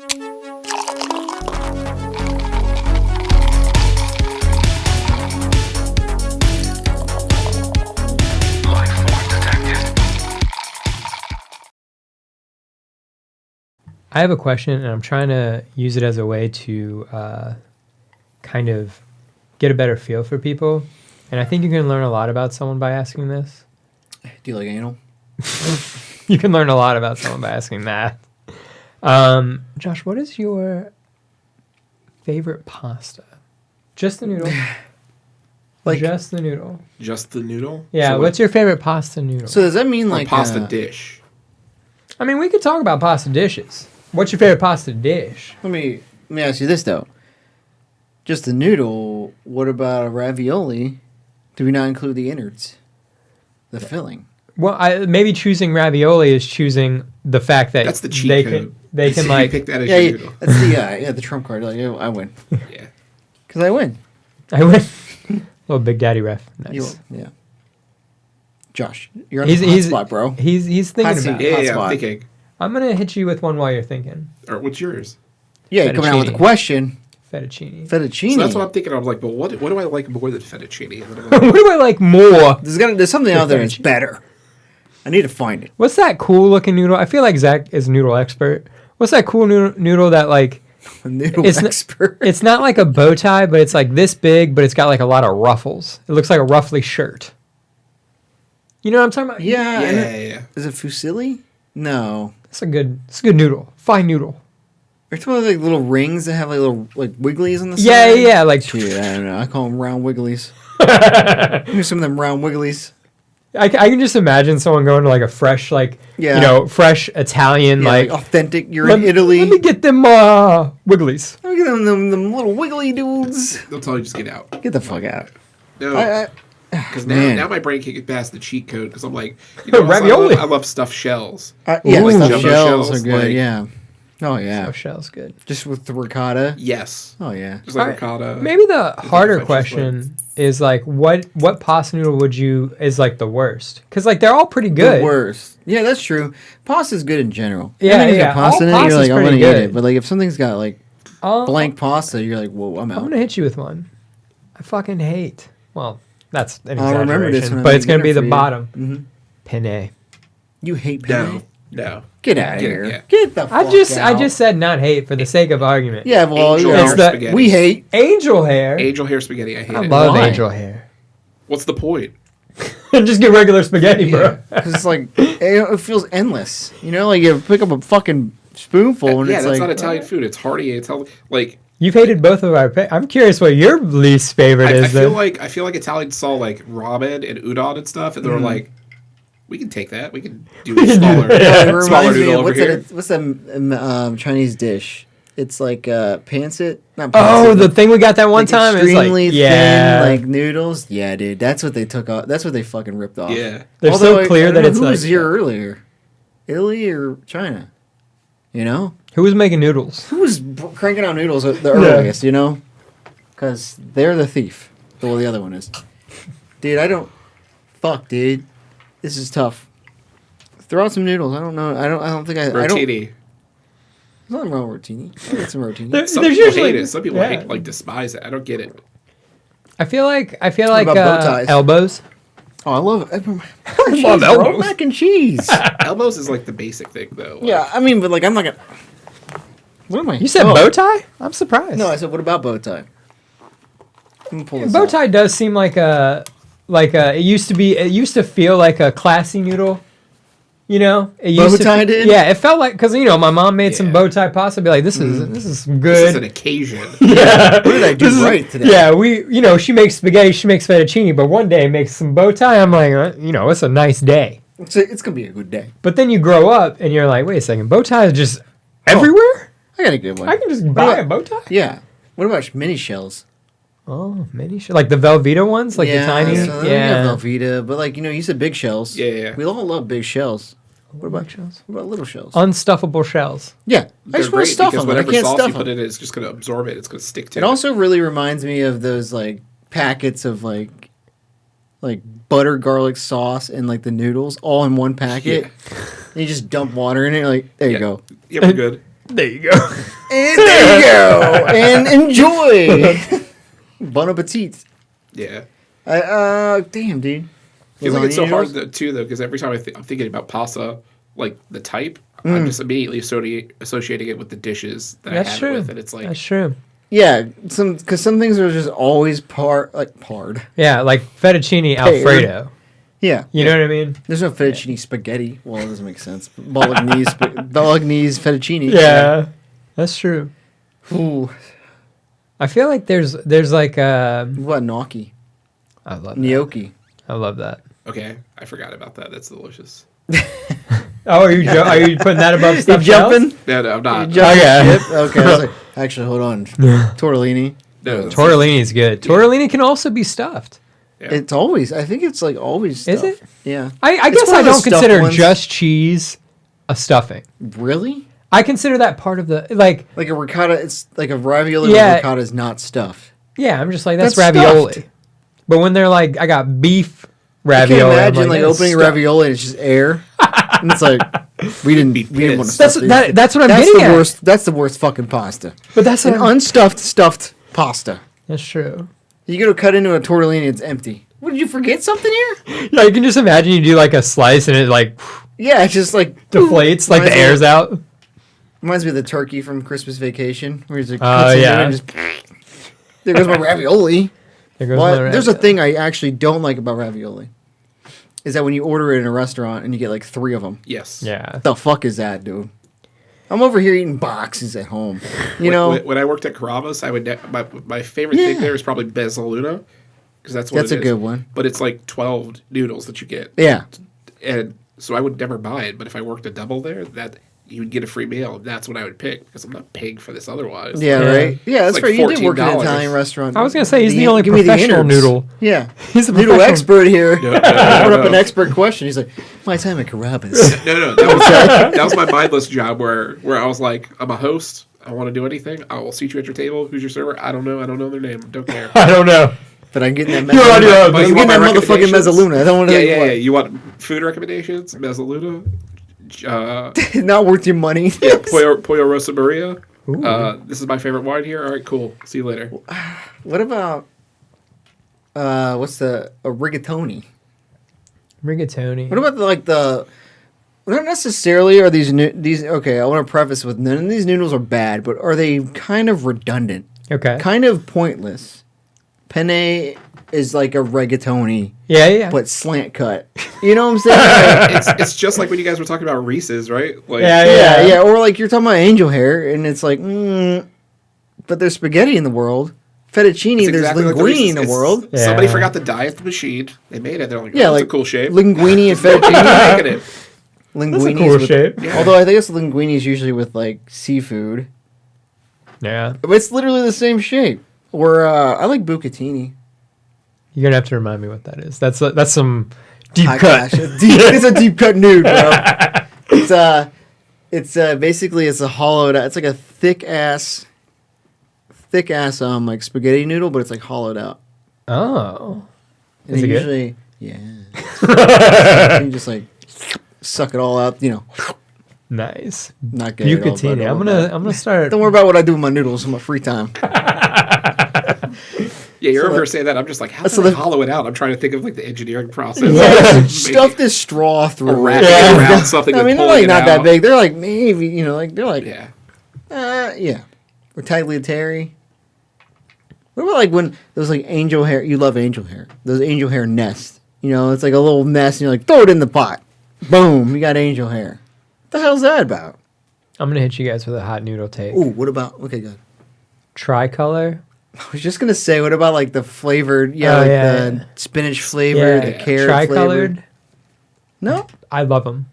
I have a question, and I'm trying to use it as a way to kind of get a better feel for people. And I think you can learn a lot about someone by asking this. Do you like anal? You can learn a lot about someone by asking that. Josh, what is your favorite pasta? Just the noodle. Just the noodle. Just the noodle? Yeah, So what's your favorite pasta noodle? So does that mean like pasta dish? I mean, we could talk about pasta dishes. What's your favorite pasta dish? Let me ask you this though. Just the noodle. What about a ravioli? Do we not include the innards, the filling? Well, maybe choosing ravioli is choosing the fact that That's the cheat they code. can like pick that as your noodle. That's the trump card. Like, I win. Yeah. Because I win. I win. Little Big Daddy ref. Nice. Yeah. Josh, you're on the hot spot, bro. He's thinking about it. Yeah, I'm thinking. I'm gonna hit you with one while you're thinking. Or what's yours? Yeah, you're coming out with a question. Fettuccine. So that's what I'm thinking. I'm like, but what do I like more than fettuccine? What do I like more? There's something out there that's better. I need to find it. What's that cool looking noodle? I feel like Zach is a noodle expert. What's that cool noodle that like? A noodle expert. It's not like a bow tie, but it's like this big, but it's got like a lot of ruffles. It looks like a ruffly shirt. You know what I'm talking about? Yeah. Is it fusilli? No. It's a good noodle. Fine noodle. Are you talking about like little rings that have like little like wigglies on the side? Yeah. Like, dude, I don't know. I call them round wigglies. Here's some of them round wigglies. I can just imagine someone going to like a fresh, like, fresh Italian, like authentic. You're in Italy. Let me get them wigglies. Let me get them little wiggly dudes. They'll tell you just get out. Get the fuck out. No. Because now my brain can't get past the cheat code because I'm like, ravioli. I love stuffed shells. Stuffed shells are good. Yeah. Oh yeah. Stuffed shells good. Just with the ricotta. Yes. Oh yeah. Just like ricotta. Maybe the harder question is like, what pasta noodle is like the worst? Because like they're all pretty good. The worst. Yeah, that's true. Pasta's good in general. Yeah. Pasta in it, you're like, I'm gonna eat it. But like if something's got like blank pasta, you're like, whoa, I'm out. I'm gonna hit you with one. I fucking hate. Well. That's an exaggeration, remember this but it's going to be the bottom. Mm-hmm. Penne. You hate penne? No. Get out of here. Yeah. Get the fuck out. I just said not hate for the sake of argument. Yeah, well, we hate angel hair. Angel hair spaghetti, I hate it. I love angel hair. What's the point? Just get regular spaghetti, bro. Because it's like, it feels endless. You know, like you pick up a fucking spoonful and it's like... Yeah, that's not Italian food. It's hearty. It's like... You've hated both of our. I'm curious what your least favorite is. I feel like Italians saw like ramen and udon and stuff, and they were like, "We can take that. We can do a smaller noodle over here." What's that Chinese dish? It's like pancit. Not pancit. Oh, the thing we got that one time is extremely thin, like noodles. Yeah, dude, that's what they took off. That's what they fucking ripped off. Yeah, they're so clear that it's who like. Who was here earlier? Italy or China? You know? Who was making noodles? Who was cranking out noodles the earliest, you know? Because they're the thief. Well, the other one is. Dude, I don't... Fuck, dude. This is tough. Throw out some noodles. I don't know. I don't think I... Rotini. There's nothing wrong with rotini. I get some rotini. Some people hate it. Some people hate, despise it. I don't get it. I feel like elbows. Oh, I love it. I love elbows. Mac and cheese. Elbows is like the basic thing, though. Yeah, I mean, but like, I'm not gonna... What am I? You said bow tie? I'm surprised. No, I said, what about bow tie? Bow tie does seem like it used to feel like a classy noodle. You know, bow tie did. Yeah, it felt like because my mom made some bow tie pasta. I'd be like, this is good. This is an occasion. Yeah, what did I do right today? Yeah, she makes spaghetti, she makes fettuccine, but one day makes some bow tie. I'm like, it's a nice day. It's gonna be a good day. But then you grow up and you're like, wait a second, bow tie is just everywhere. I got a good one. I can just buy a bow tie. Yeah. What about mini shells? Oh, mini shells, like the Velveeta ones, like the tiny. So Velveeta, but you said big shells. Yeah. We all love big shells. What about shells? What about little shells? Unstuffable shells. Yeah, I just want to stuff them. I can't stuff them. You put it in, it's just going to absorb it. It's going to stick to it. It also really reminds me of those packets of like butter garlic sauce and the noodles all in one packet. Yeah. And you just dump water in it. There you go. Yeah, we're good. There you go. And there you go. And enjoy. Bon appetit. Yeah. Damn, dude. I feel like it's so Lasagna hard noodles? too, though, because every time I'm thinking about pasta, like the type, I'm just immediately associating it with the dishes that I That's have true. it with, and it's like, That's true. Yeah, because some things are just always pard. Yeah, like fettuccine Alfredo. Yeah. You know what I mean? There's no fettuccine spaghetti. Well, it doesn't make sense. Bolognese fettuccine. Yeah, that's true. Ooh. I feel like there's like What gnocchi? I love that. Gnocchi. I love that. okay, I forgot about that. That's delicious. Oh, are you putting that above You stuffed shells? jumping? No, I'm not. You jumping Okay. ship? Okay. I was like, actually, hold on. Tortellini. No, it's- Tortellini is good. Tortellini can also be stuffed. yeah. It's always. I think it's like always. Is stuff. it? Yeah. I It's guess one I of the don't stuffed consider ones. just cheese a stuffing. Really? I consider that part of the like. Like a ricotta. It's like a ravioli Yeah. with ricotta is not stuffed. Yeah, I'm just like that's That's ravioli. stuffed. But when they're like, I got beef I ravioli. can I'm imagine like that's opening a stuffed. ravioli and it's just air. And it's like we didn't want to pissed. stuff these. That's what I'm That's getting the at. worst. That's the worst fucking pasta. But that's An what unstuffed stuffed pasta. that's true. You go to cut into a tortellini, it's empty. What, did you forget something here? Yeah, you can just imagine you do like a slice and it like Yeah, it's just like deflates, like the Reminds me- air's out. Reminds me of the turkey from Christmas Vacation, where he's like, Oh, cuts into it yeah. and just there goes my ravioli. There goes Well, my there's a ravioli. thing I actually don't like about ravioli. Is that when you order it in a restaurant and you get like 3 of them? Yes. Yeah. What the fuck is that, dude? I'm over here eating boxes at home. You know, When I worked at Carrabba's, I would my favorite thing Yeah. there is probably Mezzaluna, because that's what That's it a is. good one. But it's like 12 noodles that you get, yeah. and so I would never buy it. But if I worked a double there, that you would get a free meal. And that's what I would pick because I'm not paying for this otherwise. Yeah, Yeah. right. Yeah, that's like right. You did work in an $14. Italian restaurant. I was gonna say he's the only give me the professional innards. noodle. Yeah, He's a noodle professional- expert here. No, no, Put up no. an expert question. He's like, my time at Carrabba's. No, that was my mindless job where I was like, I'm a host. I want to do anything. I will seat you at your table. Who's your server? I don't know. I don't know their name. Don't care. I don't know. But I'm getting that. You're on your own. But I'm you getting want that my motherfucking recommendations? mezzaluna. I don't want to. Yeah. You want food recommendations? Mezzaluna. Not worth your money. Yeah, Pollo Rosa Maria. This is my favorite wine here. All right, cool. See you later. What about what's the rigatoni? Rigatoni. What about not necessarily are these okay, I want to preface with none of these noodles are bad, but are they kind of redundant? Okay. Kind of pointless. Penne is like a rigatoni, Yeah. but slant cut. You know what I'm saying? Like, It's just like when you guys were talking about Reese's, right? Like, yeah. Or like you're talking about angel hair, and it's like, but there's spaghetti in the world. Fettuccine, it's there's exactly like the linguine Reese's. in the It's- world. Somebody Yeah. forgot to dye at the machine. They made it. They're like, oh, Yeah, that's like a cool shape. Linguine and Keep fettuccine. making it. Linguine cool shape. Yeah. Although I guess linguine is usually with like seafood, Yeah. but it's literally the same shape. Or I like bucatini. You're gonna have to remind me what that is. That's some deep High cut. class. It's a deep cut nude, bro. It's basically it's a hollowed out. It's like a thick ass like spaghetti noodle, but it's like hollowed out. Oh. And Is it good? usually, yeah. You just like suck it all out. You know, Nice. not good. at all, but Bucatini. don't I'm worry about it. gonna start. Don't worry about what I do with my noodles in my free time. Yeah, you're So over that- here saying that. I'm just like, how so do I the- hollow it out? I'm trying to think of like the engineering process. Stuff this straw through. wrap it. it around something. I and mean, they're pulling like it not that out. big. They're like maybe they're like Yeah. yeah. Or tagliatelle. What about like when those like angel hair? You love angel hair. Those angel hair nests. You know, it's like a little nest, and you're like, throw it in the pot. Boom, you got angel hair. What the hell's that about? I'm gonna hit you guys with a hot noodle take. Ooh, what about? Okay, good. Tricolor. I was just gonna say, what about like the flavored? Yeah, Oh, like yeah. the spinach flavor, the Yeah. carrot Tricolored. flavor. No, I love them.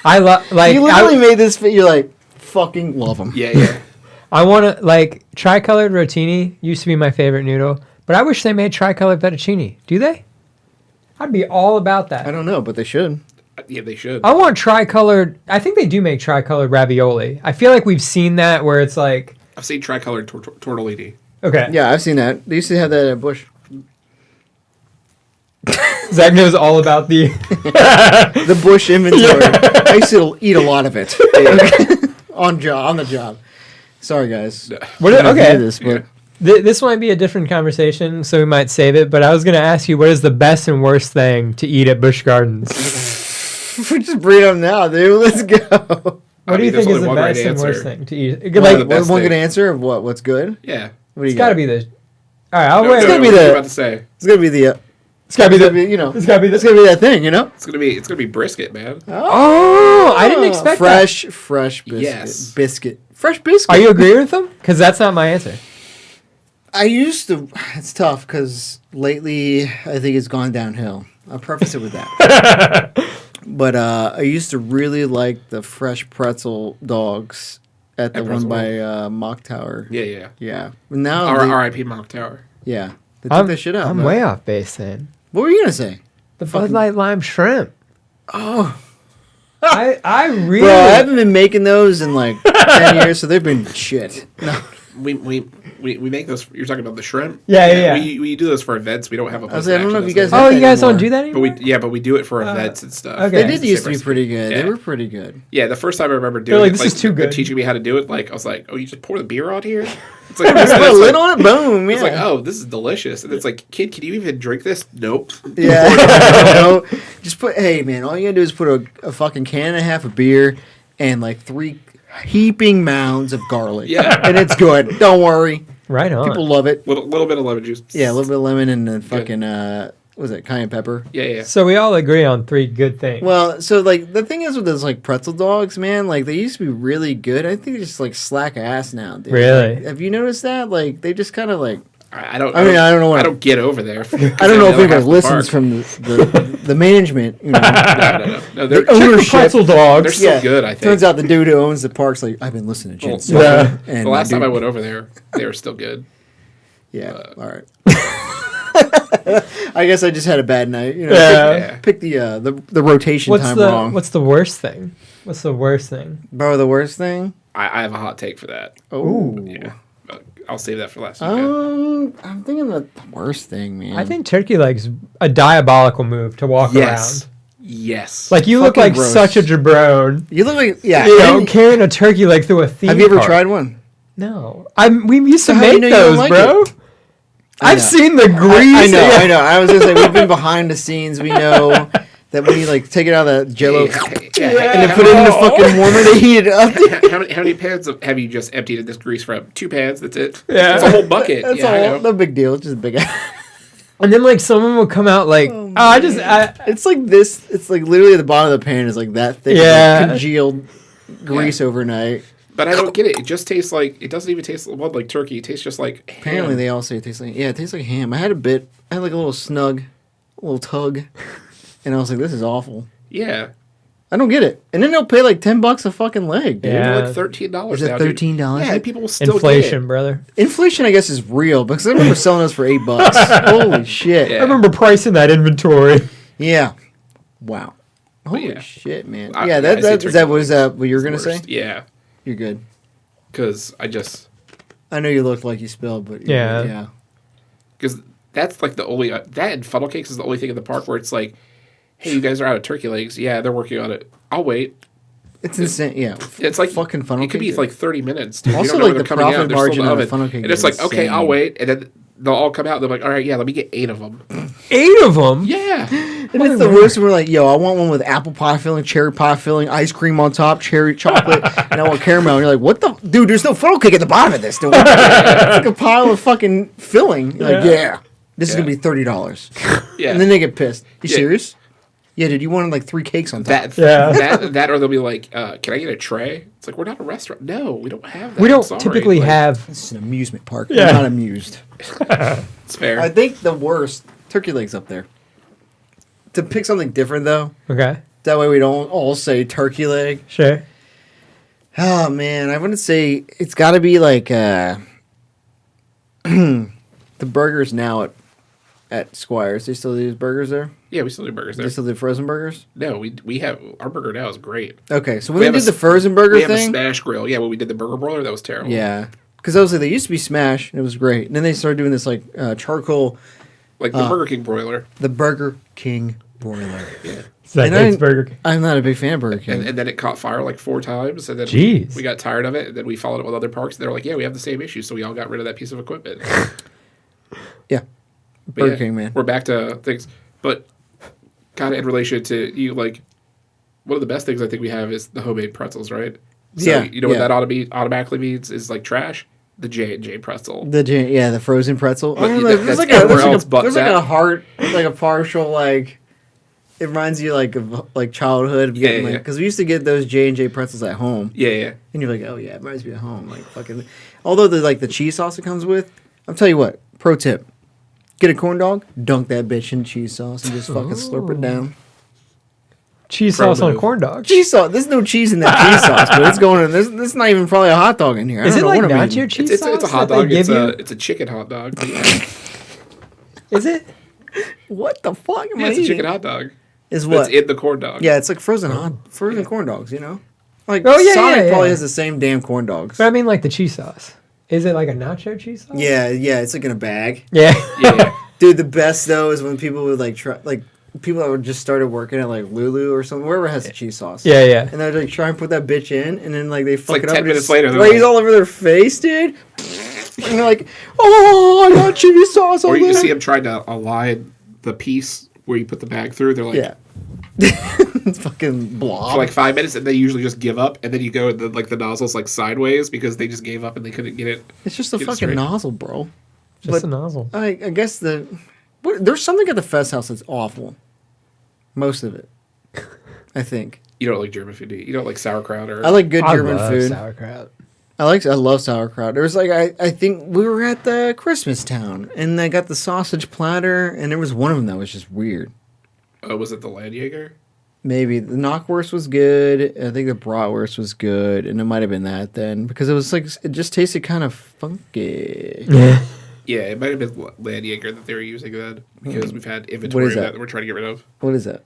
I love like you literally made this. You're like, fucking love them. Yeah. I want to like tricolored rotini used to be my favorite noodle, but I wish they made tricolored fettuccine. Do they? I'd be all about that. I don't know, but they should. Yeah, they should. I want tricolored. I think they do make tricolored ravioli. I feel like we've seen that where it's like, I've seen tricolored tortellini. okay, Yeah, I've seen that. They used to have that at Bush. Zach knows all about the. The Bush inventory. I used to eat a lot of it. on the job. Sorry, guys. What? I don't Okay. do this, but This might be a different conversation, so we might save it. But I was gonna ask you, what is the best and worst thing to eat at Busch Gardens? we just bring them now, dude. Let's go. What do you there's think is only the one right best and answer. worst thing to eat? One of the Like, best One good thing. answer of what's good. Yeah. What do you it's got to got? be the. All right, I'll No, wait. no, gotta no, be what were you the- about to say? It's gonna be the. It's got to be It's the. gonna be, you know. It's got to be It's this. gonna be that thing, you know. It's gonna be brisket, man. Oh, I didn't expect fresh biscuit. Yes. Biscuit. Fresh biscuit. Are you agreeing with them? Because that's not my answer. I used to. It's tough because lately I think it's gone downhill. I'll preface it with that. But I used to really like the fresh pretzel dogs at the At one Pretzel by Mock Tower. Yeah. Yeah. But now, R.I.P. Mock Tower. yeah, they took that shit out. I'm man. way off base then. What were you gonna say? The Bud Light Lime Shrimp. Oh, I really. bro, I haven't been making those in like 10 years, so they've been shit. No, We make those. You're talking about the shrimp. Yeah. We do those for events. We don't have a. I was like, I don't know if you guys. Oh, have you that guys don't anymore. do that But anymore? we do it for events and stuff. okay. They did used to be Same pretty good. Yeah. They were pretty good. Yeah, the first time I remember They're doing like, it, "This is too good." teaching me how to do it, like I was like, "Oh, you just pour the beer on here." It's like, Just put a it's lid like, on it, boom. it's like, Yeah, oh, this is delicious, and it's like, kid, can you even drink this? Nope. yeah. No, just put. Hey, man, all you gotta do is put a fucking can and a half of beer and like 3 heaping mounds of garlic. Yeah. and it's good. Don't worry. Right on. People love it. Little bit of lemon juice. Yeah, a little bit of lemon and then fucking what was it, cayenne pepper? Yeah. So we all agree on 3 good things. Well, so like the thing is with those like pretzel dogs, man, like they used to be really good. I think they just like slack ass now, dude. Really? Like, have you noticed that? Like they just kind of like I don't. I mean, I don't know what- I don't get over there. I don't know if anybody listens from the management. You know. No, they're The ownership. Chicken pretzel they're dogs. still good. I think. Turns out the dude who owns the park's like, I've been listening to Jen. Well, Yeah. And the last my time I dude- went over there, they were still good. Yeah. All right. I guess I just had a bad night. You know, Yeah. pick the rotation What's time the wrong. What's the worst thing? What's the worst thing? Bro, the worst thing? I have a hot take for that. Oh. Yeah, but I'll save that for last week. I'm thinking the worst thing, man. I think turkey legs a diabolical move to walk Yes. around. Yes. Like you look Fucking like gross. such a jabron. you look like You know, and- carrying a turkey leg through a theme have you ever park. tried one? No, we used So to how do you make know you don't those, like bro. it? I I've know. seen the grease. I know, Yeah. I know. I was gonna say we've been behind the scenes. We know that when you like take it out of the Jello and then put it in the fucking warmer to heat it up. How many pans have you just emptied this grease from? 2 pans. That's it. Yeah. It's a whole bucket. That's yeah, I all. know. No big deal. It's just a big. And then like someone will come out like, It's like this. It's like literally at the bottom of the pan is like that thick. Yeah. Like congealed grease overnight. But I don't get it. It just tastes like it doesn't even taste like turkey. It tastes just like ham. Apparently, they all say it tastes like it tastes like ham. I had like a little snug, a little tug, and I was like, this is awful. Yeah. I don't get it. And then they'll pay like $10 a fucking leg, dude. Yeah. Like $13. Is it now, dude. $13? Yeah, people will still inflation, Get brother. Inflation, I guess, is real because I remember selling those for $8. Holy shit! Yeah. I remember pricing that inventory. Yeah. Wow. Holy yeah. shit, man. I- Yeah, I say that is that turkey was what you were gonna it. say? Worst. Yeah. You're good. Because I know you looked like you spilled, but you're Yeah. good, yeah. Because that's like the only that and funnel cakes is the only thing in the park where it's like, hey, you guys are out of turkey legs. Yeah, they're working on it. I'll wait. It's insane. Yeah. It's like Fucking funnel It could be cake. like 30 minutes. Dude. Also, you don't know like, when the they're coming profit out. They're still in margin the on a oven. funnel cake and it's is like, okay, insane. I'll wait, and then they'll all come out. They're like, all right, yeah, let me get 8 of them. 8 of them. Yeah. And it's the worst. We're like, yo, I want one with apple pie filling, cherry pie filling, ice cream on top, cherry chocolate, and I want caramel. And you're like, what the? Dude, there's no funnel cake at the bottom of this. Dude. It's like a pile of fucking filling. You're like, yeah, this is Yeah. going to be $30. Yeah. And then they get pissed. You Yeah. serious? Yeah, dude, you wanted like 3 cakes on top. That, or they'll be like, can I get a tray? It's like, we're not a restaurant. No, we don't have that. We I'm don't sorry. typically Like, have. This is an amusement park. Yeah. I'm not amused. It's fair. I think the worst, turkey legs up there. To pick something different, though, Okay, that way we don't all say turkey leg. sure. Oh man, I wouldn't say it's got to be like the burgers now at Squires. They still do burgers there. Yeah, we still do burgers They there. still do frozen burgers. No, we have our burger now is great. Okay, so when We they have did a the s- frozen burger We have a thing, smash grill. Yeah, when we did the burger broiler, that was terrible. yeah, because I was like they used to be smash and it was great, and then they started doing this like charcoal, Like the Burger King broiler. the Burger King broiler. Yeah. So that And makes Burger King. I'm not a big fan of Burger King. And then it caught fire like 4 times, and then Jeez. we got tired of it, and then we followed it with other parks. And they're like, "Yeah, we have the same issue," so we all got rid of that piece of equipment. Yeah. But Burger yeah, King, man. We're back to things, but kind of in relation to you, like one of the best things I think we have is the homemade pretzels, right? So, Yeah, you know what yeah. that automatically means is like trash. The J&J pretzel. The frozen pretzel. But There's that's like everywhere else but there's that. like a heart, like a partial, like it reminds you like of like childhood. Yeah, yeah. Because we used to get those J&J pretzels at home, Yeah, yeah. and you're like, oh yeah, it reminds me of home. Like fucking. Although the cheese sauce it comes with, I'll tell you what. Pro tip: get a corn dog, dunk that bitch in cheese sauce, and just fucking slurp it down. Cheese Pro sauce on move. corn dogs. Cheese sauce. There's no cheese in that cheese sauce, but it's going in. There's not even probably a hot dog in here. I Is don't it know like what I'm nacho eating. cheese It's sauce? a hot that they dog. give you? It's a chicken hot dog. But yeah, Is it? What the fuck am I it's a eating? chicken hot dog. Is But what? it's in the corn dog. Yeah, it's like frozen corn dogs, you know? Like Oh, yeah, Sonic yeah, probably yeah. has the same damn corn dogs. But I mean, like the cheese sauce. Is it like a nacho cheese sauce? Yeah, it's like in a bag. Yeah. Yeah. Dude, the best though is when people would like try people that were just started working at like Lulu or something, wherever has the cheese sauce. Yeah, yeah. And they'd like try and put that bitch in, and then like they fuck like it up 10 and minutes just later, they're sprays like- all over their face, dude. And they're like, "Oh, I got cheese sauce on Or you there." see them trying to align the piece where you put the bag through. They're like, Yeah. It's fucking blob. for like 5 minutes, and they usually just give up, and then you go the nozzle's like sideways because they just gave up and they couldn't get it. It's just a Get it fucking straight. nozzle, bro. Just But- a nozzle. I guess there's something at the Fest House that's awful. Most of it, I think. You don't like German food, do you? You don't like sauerkraut or I like good I German love food. sauerkraut. I love sauerkraut. There was like I think we were at the Christmas town and I got the sausage platter and there was one of them that was just weird. was it the Landjaeger? Maybe the knockwurst was good. I think the bratwurst was good, and it might have been that then because it was like it just tasted kind of funky. Yeah. Yeah, it might have been Landjaeger that they were using then because we've had inventory What is of that? that we're trying to get rid of. What is that?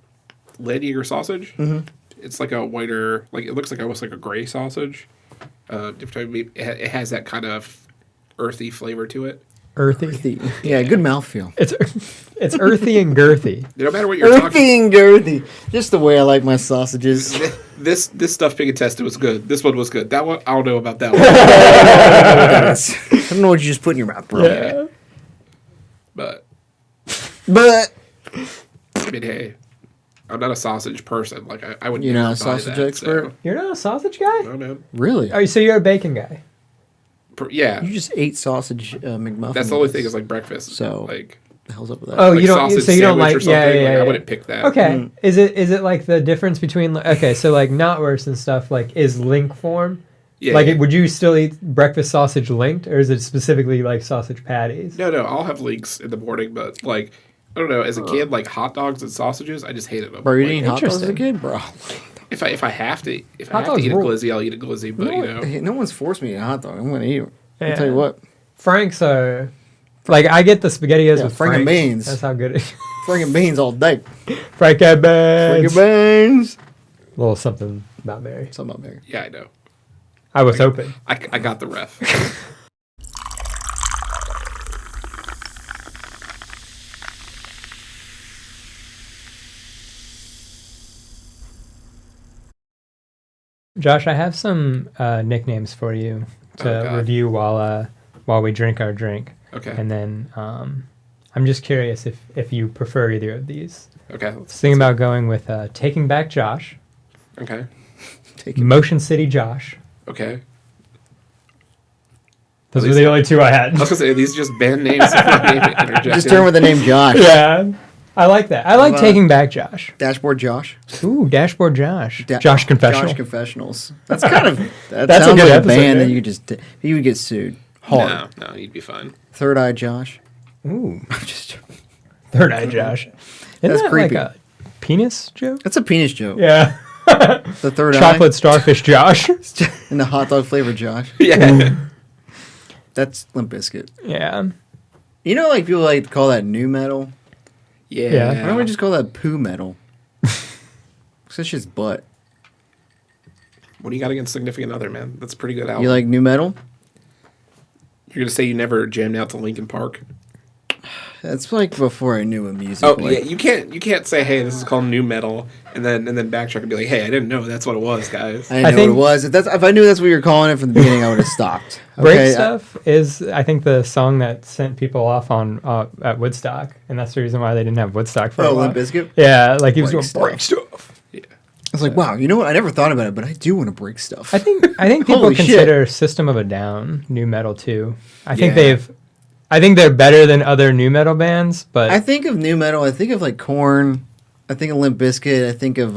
Landjaeger sausage. Mm-hmm. It's like a whiter, like it looks like almost like a gray sausage. It has that kind of earthy flavor to it. Earthy. Yeah, good mouthfeel. It's earthy and girthy. No matter what you're talking. Earthy and girthy. Just the way I like my sausages. This stuff being tested was good. This one was good. That one, I don't know about that one. I don't know what you just put in your mouth, bro. Yeah. But But I mean, hey, I'm not a sausage person. Like I wouldn't. You're not never a buy sausage that, expert? So. You're not a sausage guy? No, man. really, Oh, so you're a bacon guy. Yeah, you just ate sausage McMuffins. that's the only thing is like breakfast. So- like the hell's up with that? Oh, like you don't. sausage So you don't sandwich like. or something. Yeah, yeah, Like, yeah. I wouldn't pick that. Okay. Is it like the difference between okay, so like knotwurst and stuff like is link form? Yeah. Like would you still eat breakfast sausage linked or is it specifically like sausage patties? No, I'll have leeks in the morning, but like I don't know. As a kid, like hot dogs and sausages, I just hated them. Bro, you Like, didn't eat hot dogs as a Interesting. kid, bro? If I have to Hot dogs eat a rule. glizzy, I'll eat a glizzy. But you know, No one's forced me to eat a hot dog. I'm gonna eat it. I'll Yeah. tell you what. Franks are like I get the SpaghettiOs Yeah, with Frank and Franks. beans. That's how good it is. Frank beans all day. Frank and Frank beans. beans. A little something about Mary. Something about Mary. yeah, I know. I was hoping. I got the ref. Josh, I have some nicknames for you to Oh, God. review while we drink our drink. Okay. And then I'm just curious if you prefer either of these. Okay. I was thinking about going with Taking Back Josh, Okay. Motion City Josh. Okay. Those At were least- the only two I I had. was gonna say these are just band names. Interjected. Just turn with the name Josh. Yeah. I like that. I like Well, Taking Back Josh. Dashboard Josh. Ooh, Dashboard Josh. Da- Josh Confessional. Josh Confessionals. That's kind of that That's a sounds good like a episode, band yeah. that you would get sued hard. No, you'd be fine. Third Eye Josh. Ooh, I'm just Third Eye Josh. Isn't That's that creepy. like a penis joke? That's a penis joke. Yeah. The third Chocolate starfish Josh. eye and the hot dog flavor Josh. Yeah. That's Limp Bizkit. Yeah. You know, like people like to call that new metal. Yeah. Why don't we just call that poo metal? 'Cause it's just butt. What do you got against Significant Other, man? That's a pretty good album. You like new metal? You're gonna say you never jammed out to Linkin Park? That's like before I knew what music Oh was. yeah, you can't say, hey, this is called new metal, and then backtrack and be like, hey, I didn't know that's what it was, guys. I didn't know think- what it was. If I knew that's what you were calling it from the beginning, I would have stopped. Break Stuff is, I think, the song that sent people off on at Woodstock, and that's the reason why they didn't have Woodstock for a while. Limp Bizkit? Yeah, like he was Break doing Stuff. Break Stuff. Yeah. I was like, wow, you know what? I never thought about it, but I do want to break stuff. I think people Holy shit. consider System of a Down new metal too. I think Yeah. they're better than other new metal bands, but I think of new metal. I think of like Korn. I think of Limp Bizkit. I think of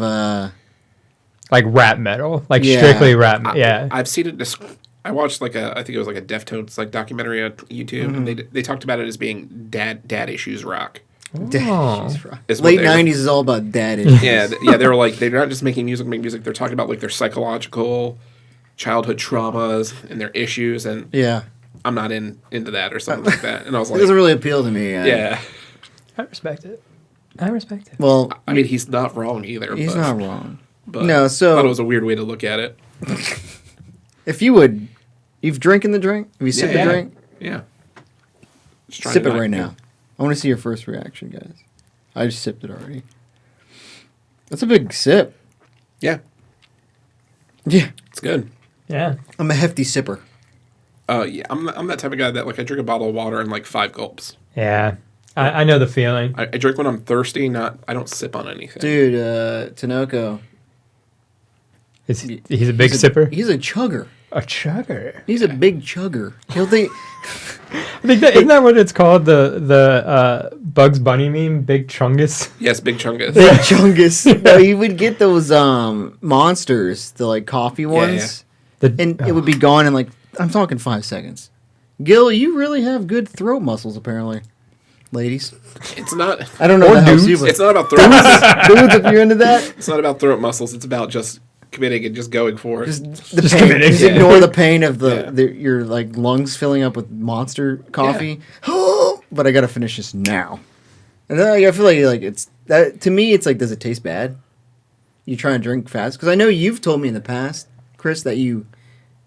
like rap metal, like Yeah. strictly rap. Yeah, I've seen it. I watched I think it was like a Deftones like documentary on YouTube, and they talked about it as being dad issues rock. Oh. Is what late they were- '90s is all about dad issues. Yeah, they were like they're not just making music. They're talking about like their psychological childhood traumas and their issues, and Yeah. I'm not into that or something like that. And I was It like, doesn't really appeal to me. yeah. I respect it. I respect it. Well, I mean, he's not wrong either. he's but, not wrong. But No, so- I thought it was a weird way to look at it. If you would, you've drinking the drink? Have you sipped the Yeah. drink? Yeah. Just trying Sip to it not- right now. I want to see your first reaction, guys. I just sipped it already. That's a big sip. Yeah, Yeah. it's good. Yeah. I'm a hefty sipper. Yeah, I'm that type of guy that like I drink a bottle of water in like 5 gulps. Yeah. I know the feeling. I drink when I'm thirsty. I don't sip on anything. Dude, Tinoco. He's a big sipper. He's a chugger. A chugger. He's a big chugger. He'll think... I think isn't that what it's called? The Bugs Bunny meme, Big Chungus. Yes, Big Chungus. Big chungus. No, he would get those monsters, the like coffee ones. And it would be gone in like, I'm talking 5 seconds. Gil, you really have good throat muscles, apparently. Ladies. It's not. I don't know Or if that helps you, dudes. but It's not about throat. muscles. dudes, if you're into that, It's not about throat muscles. It's about just committing and just going for it. just the Just pain. committing. Just Yeah. ignore the pain of Yeah. your like lungs filling up with monster coffee. But I gotta finish this now. And then I feel like it's that to me. It's like, does it taste bad? You try and drink fast because I know you've told me in the past, Chris, that you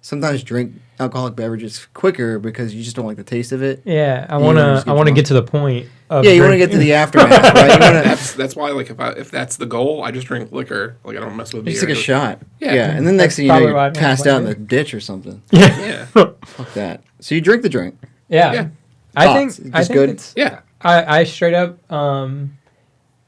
sometimes drink alcoholic beverages quicker because you just don't like the taste of it. Yeah, I You want wanna just to. get I want to drunk. get to the point. Of Yeah, you want to get to the aftermath, right? You wanna, That's why like if that's the goal, I just drink liquor. Like I don't mess with beer. just take a shot. Yeah. Yeah, and then next That's thing you know, probably why I you're don't passed like out in it. the ditch or something. Yeah. Fuck that. So you drink the drink. Yeah. Yeah. I think. Thoughts? I Just think good? it's. Yeah. I straight up.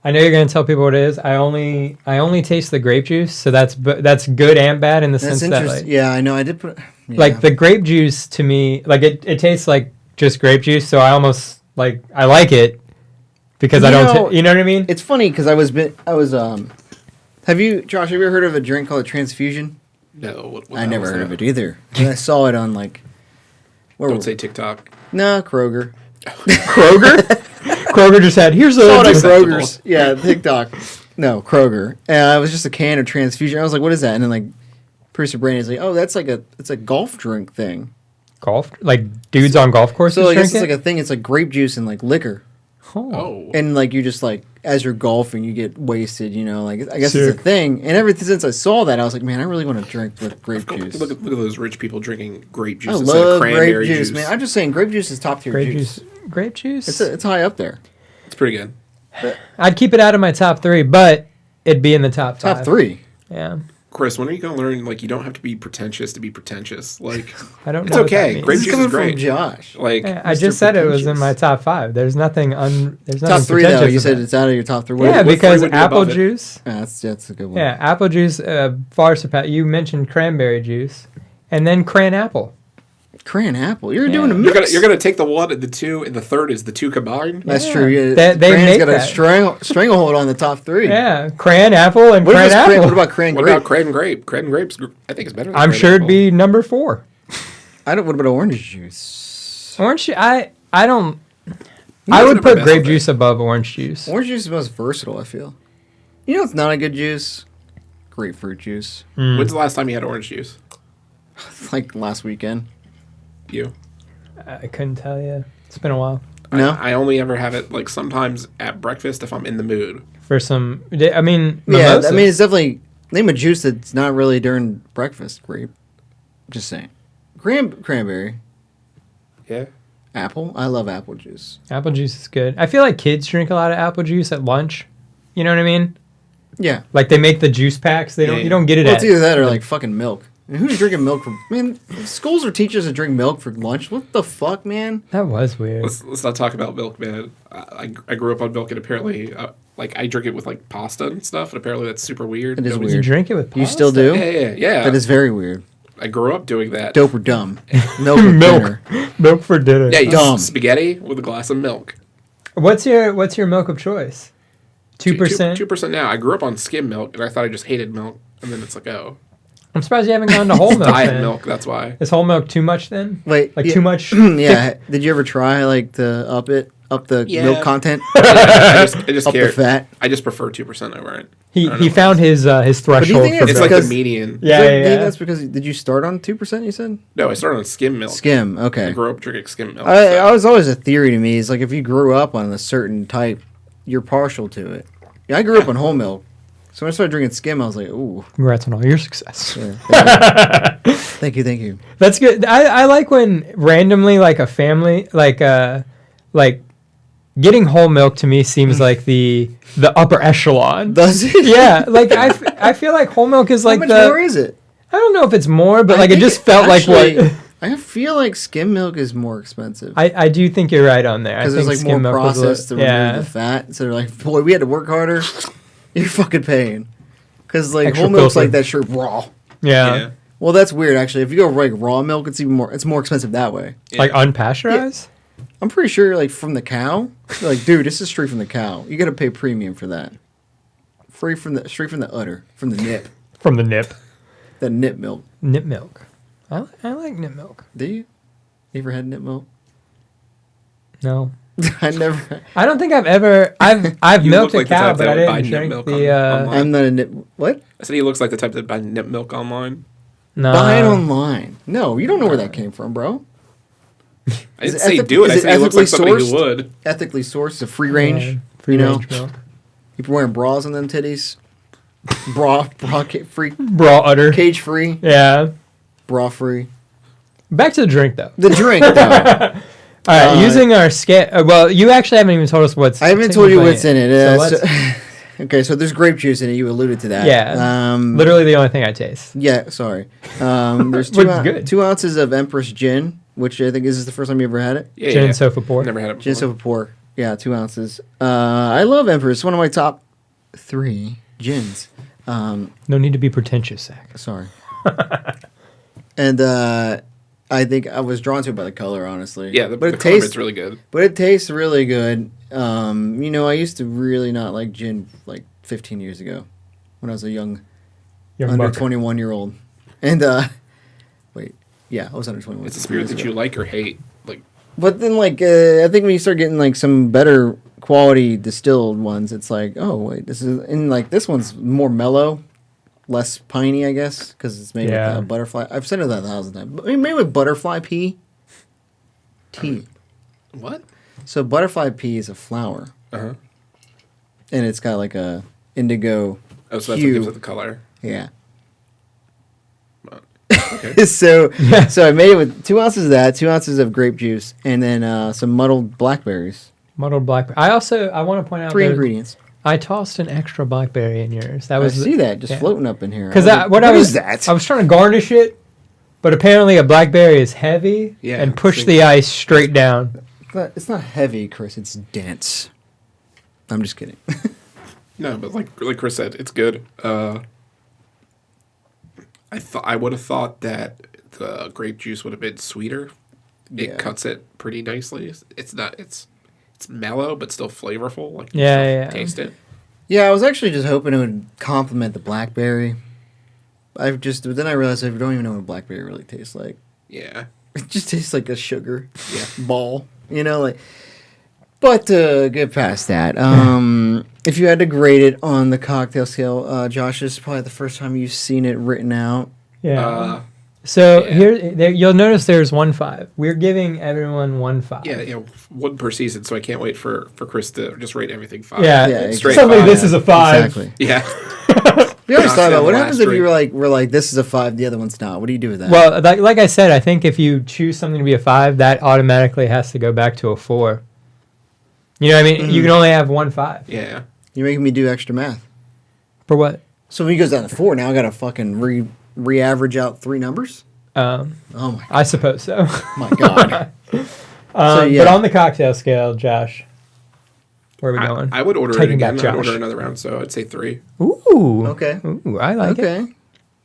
I know you're gonna tell people what it is. I only taste the grape juice, so that's good and bad in the That's sense that interesting. like, Yeah, I know. I did put. Yeah. like the grape juice to me, like it tastes like just grape juice. So I almost like I like it because I You don't. know, You know what I mean? It's funny because have you, Josh? Have you ever heard of a drink called a transfusion? No. What I never heard of it either. And I saw it on like. Where Don't say TikTok. No, Kroger. Kroger. Kroger just had here's Saw it on a. acceptable. Kroger's. Yeah, TikTok. No, Kroger. And it was just a can of transfusion. I was like, what is that? And then like, producer Brandon is like, oh, that's like it's a golf drink thing. Golf, like dudes on golf courses So I guess drink it's like it? a thing. It's like grape juice and like liquor. Oh. And like you just like as you're golfing, you get wasted. You know, like I guess Sick. it's a thing. And ever since I saw that, I was like, man, I really want to drink with grape juice. Look at those rich people drinking grape juice I instead of love cranberry grape juice, man. I'm just saying, grape juice is top tier Grape juice. juice. Grape juice. It's high up there. It's pretty good. I'd keep it out of my top 3, but it'd be in the top 5. Top 3. Yeah. Chris, when are you gonna learn like you don't have to be pretentious to be pretentious? Like I don't It's know. what that okay. means. Grape This is juice coming is great. from Josh. like Yeah, I Mr. just said it was in Pretentious. my top 5. There's nothing there's nothing Top 3 though. pretentious You said about it. it's out of your top 3. Yeah, what three because would be apple above it? juice. that's a good one. Yeah, apple juice far surpass. You mentioned cranberry juice, and then cran apple. Cran apple. You're Yeah. doing a mix. you're gonna take the one and the two and the third is the two combined. That's Yeah. true. Yeah, They Cran's make got that. a stranglehold on the top 3. Yeah, cran apple and What, cran if it's apple. what about cran What grape? about cran grape? Cran grapes, I think it's better. Than I'm cran sure it'd apple. be number 4. What about orange juice? Orange. I don't. I Never would put messed grape with it. juice above orange juice. Orange juice is the most versatile, I feel. You know it's not a good juice? Grapefruit juice. When's the last time you had orange juice? Like last weekend. You? I couldn't tell you. It's been a while. No? I only ever have it like sometimes at breakfast if I'm in the mood. For some, I mean, Yeah, mimosas. I mean, it's definitely... Name a juice that's not really during breakfast. Grape. Just saying. Cranberry. Yeah. Apple? I love apple juice. Apple juice is good. I feel like kids drink a lot of apple juice at lunch. You know what I mean? Yeah. Like they make the juice packs. They don't. You don't get it. Well, it's either that or like fucking milk. And who's drinking milk for? Man, schools are teachers that drink milk for lunch. What the fuck, man? That was weird. Let's not talk about milk, man. I grew up on milk, and apparently, like I drink it with like pasta and stuff, and apparently that's super weird. It is Nobody's- weird. You drink it with pasta? You still do? Yeah. That is very weird. I grew up doing that. Dope or dumb? Milk or Milk. dinner? Milk for dinner. Yeah, you Dumb. spaghetti with a glass of milk. What's your milk of choice? 2%. 2% now. I grew up on skim milk, and I thought I just hated milk, and then it's like, oh, I'm surprised you haven't gone to whole milk. diet then. milk. That's why. Is whole milk too much then? Wait, Like yeah. too much? Yeah. Did you ever try like to up the Yeah. milk content? I just Up the care. fat? I just prefer 2% over it. He found his threshold think for it's It's milk. like the because- median. Yeah, Do you yeah, think yeah. that's because did you start on 2%? You said No, I started on skim milk. skim. I Okay. grew up drinking skim milk. I was always a theory to me is like if you grew up on a certain type, you're partial to it. Yeah, I grew up on whole milk, so when I started drinking skim, I was like, ooh. Congrats on all your success. Yeah, thank you. That's good. I like when randomly like a family like getting whole milk to me seems like the upper echelon. Does it? Yeah, like I feel like whole milk is like How much the more is it? I don't know if it's more, but I like it think just felt actually, like what I feel like skim milk is more expensive. I do think you're right on there. I Because think there's like skim more milk was a processed to li- remove the fat. So they're like, boy, we had to work harder. You're fucking paying. Because like Extra whole milk's filter. like that shit raw. yeah. Well, that's weird actually. If you go like raw milk, it's even more. It's more expensive that way. Like unpasteurized. I'm pretty sure like from the cow. They're like, dude, this is straight from the cow. You got to pay premium for that. Straight from the udder, from the nip. From the nip. That nip milk. Nip milk. I like nip milk. Do you? You ever had nip milk? No. I never. I don't think I've You milked look a like the cow, type but that I would buy didn't nip drink milk the. online. I'm not a nip. What? I said he looks like the type that buy nip milk online. No. Buy it online. No, you don't know where that came from, bro. I Is didn't it say ethic- do it. is I it said he looks like ethically somebody who sourced? would. Ethically sourced, a free range. Yeah, free you know, range milk. people wearing bras on them titties. Free, Raw udder. cage free, Yeah. bra free. Back to the drink though. The drink, though. All right, using our scale. Well, you actually haven't even told us what's. I haven't told you what's in it. So So okay, so there's grape juice in it. You alluded to that. Yeah. Literally the only thing I taste. Yeah, sorry. There's Which is good. 2 ounces of Empress gin, which I think is this the first time you ever had it? Yeah, Gin yeah. and sofa pour. Never had it before. Gin sofa pour. Yeah, 2 ounces. I love Empress. It's one of my top 3 gins. No need to be pretentious, Zach. Sorry. And I think I was drawn to it by the color, honestly. Yeah, the but color is really good. But it tastes really good. You know, I used to really not like gin like 15 years ago when I was a young Young under buck. 21-year-old. And wait, yeah, I was under 21. It's a spirit that you like or hate. Like, But then, like, I think when you start getting like some better quality distilled ones, it's like, oh wait, this is and like this one's more mellow, less piney, I guess, because it's made Yeah. with butterfly. I've said it 1,000 times. I mean, made with butterfly pea tea. what? So butterfly pea is a flower, Uh-huh. and it's got like a indigo. Oh, so that's hue. what gives it the color. Yeah. But, okay. so I made it with 2 ounces of that, 2 ounces of grape juice, and then some muddled blackberries. Muddled blackberry. I want to point out 3 that ingredients. I tossed an extra blackberry in yours. That was I see that just yeah. floating up in here. Because like, what I was that? I was trying to garnish it, but apparently a blackberry is heavy Yeah, and push same. the ice straight down. It's not heavy, Chris. It's dense. I'm just kidding. No, but like Chris said, it's good. I would have thought that the grape juice would have been sweeter. It Yeah. cuts it pretty nicely. It's not. It's mellow but still flavorful. Like you Yeah, still yeah. taste it. Yeah, I was actually just hoping it would complement the blackberry. But then I realized I don't even know what a blackberry really tastes like. Yeah. It just tastes like a sugar Yeah. ball, you know, like. But get past that. If you had to grade it on the cocktail scale, Josh, this is probably the first time you've seen it written out. Yeah. So yeah. there, you'll notice there's 1.5. We're giving everyone 1.5. Yeah, one per season. So I can't wait for Chris to just rate everything 5. Yeah. Yeah, Straight Suddenly 5. this is a 5. Exactly. Yeah. We always thought about what happens if you drink. were like, this is a 5, the other one's not. What do you do with that? Well, like I said, I think if you choose something to be a 5, that automatically has to go back to a 4. You know what I mean? You can only have one 5. Yeah. You're making me do extra math. For what? So when he goes down to 4, now I got to fucking re-average out 3 numbers? Oh my I suppose so. my God. So, yeah. But on the cocktail scale, Josh, where are we going? I would order Taking it again. back I'd Josh. order another round, so I'd say 3. Ooh. Okay. Ooh, I like it. Okay.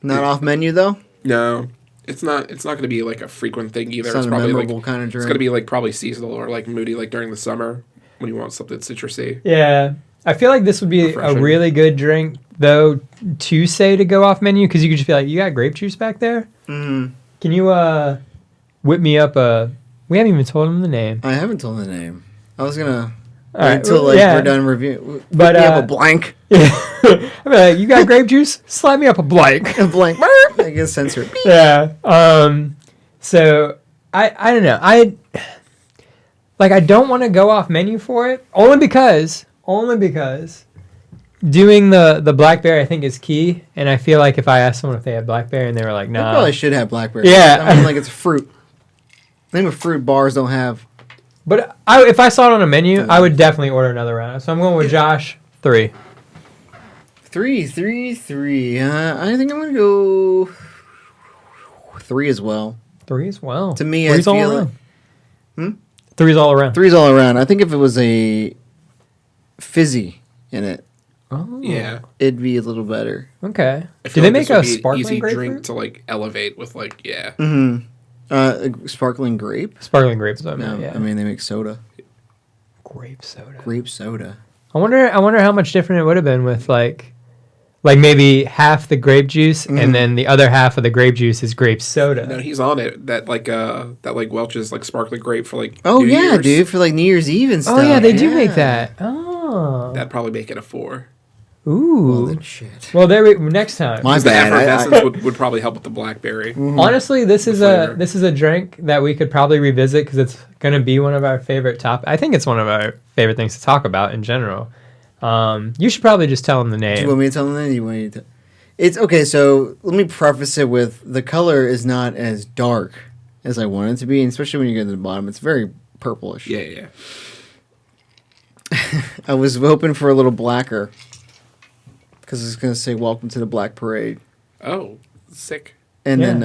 Not off menu, though? No, it's not. It's not going to be like a frequent thing either. It's not a probably memorable like kind of it's drink. going to be like probably seasonal or like moody, like during the summer when you want something citrusy. Yeah. I feel like this would be Refreshing. a really good drink, though, to say to go off menu, because you could just be like, you got grape juice back there? Mm. Can you whip me up a... We haven't even told him the name. I haven't told the name. I was going to All right, until well, yeah. we're done reviewing. But, We have a blank. I'd be like, you got grape juice? Slap me up a blank. A blank. I guess censor. Yeah. So I don't know. I don't want to go off menu for it only because doing the blackberry I think is key, and I feel like if I asked someone if they had blackberry and they were like, I nah, probably should have blackberry. Yeah. I mean, like it's fruit. I think with fruit bars don't have. but if I saw it on a menu, I would definitely order another round. So I'm going with Josh 3. 3. I think I'm gonna go 3 as well. 3 as well. To me, Three's I all feel around. like 3's all around. 3's all around. I think if it was a fizzy in it, Oh. Yeah. it'd be a little better. Okay. I Do feel they like make this would a be an sparkling easy grapefruit? drink to like elevate with like yeah. Sparkling grape. Sparkling grapes. I No, mean, yeah. I mean they make soda. grape soda. Grape soda. I wonder how much different it would have been with like maybe half the grape juice and then the other half of the grape juice is grape soda. No, he's on it. That like Welch's like sparkling grape for like Oh New yeah, Year's. dude, for like New Year's Eve and stuff. Oh yeah, they do make that. Oh. That'd probably make it a 4. Well, Ooh. then shit. Well, next time. My The bad. effervescence would probably help with the blackberry. Honestly, this is flavor. a drink that we could probably revisit because it's gonna be one of our favorite I think it's one of our favorite things to talk about in general. You should probably just tell them the Do you name. want me to tell them that? You want me to? It's okay. So let me preface it with the color is not as dark as I want it to be, and especially when you get to the bottom, it's very purplish. Yeah. I was hoping for a little blacker because it's gonna say "Welcome to the Black Parade," Oh, sick. and Yeah. then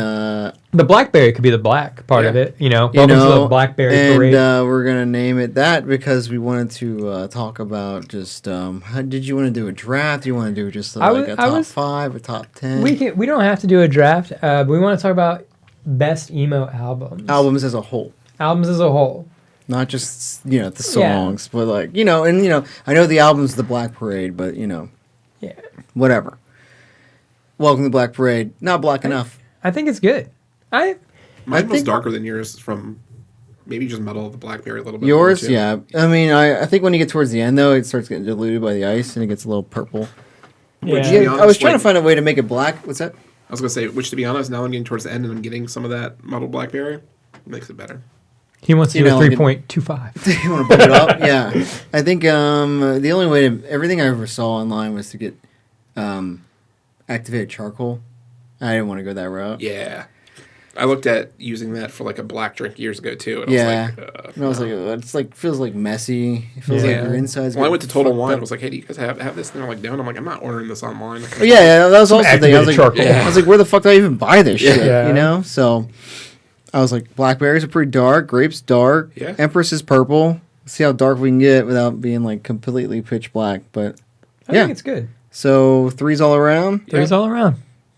The blackberry could be the black part of Yeah. it. Welcome to the blackberry and parade. we're gonna name it that because we wanted to talk about just how did you want to do a draft? Do you want to do just I like was- a I top was- 5 or top 10 We don't have to do a draft, but we want to talk about best emo albums. albums as a whole? Albums as a whole. Not just the songs, but like I know the album's the Black Parade, but Yeah. whatever. Welcome to Black Parade. Not black enough. I think it's good. Mine was think- darker than yours from maybe just muddle the blackberry a little bit. Yours, more, too. yeah. I mean, I think when you get towards the end though, it starts getting diluted by the ice and it gets a little purple. Which, Yeah. to be Yeah, I was honest, trying like, to find a way to make it black. What's that? I was gonna say, which to be honest, now I'm getting towards the end and I'm getting some of that muddled blackberry. Makes it better. He wants to You do a know, like 3.25. You want to put it up? Yeah. I think the only way to everything I ever saw online was to get activated charcoal. I didn't want to go that route. Yeah. I looked at using that for like a black drink years ago too. And Yeah. I was like, And I was like, it's like feels like messy. It feels Yeah. like your insides. Well, I get went to Total fucked Wine. I up. was like, hey, do you guys have this? And they're like, no. And I'm like, I'm not ordering this online. Oh, yeah, that was also the thing. I was like, activated charcoal. I was like, where the fuck do I even buy this shit? Yeah. You know? So I was like, blackberries are pretty dark, grapes dark, Yeah. Empress is purple. Let's see how dark we can get without being like completely pitch black. But I Yeah. think it's good. so 3's all around. Three's all around.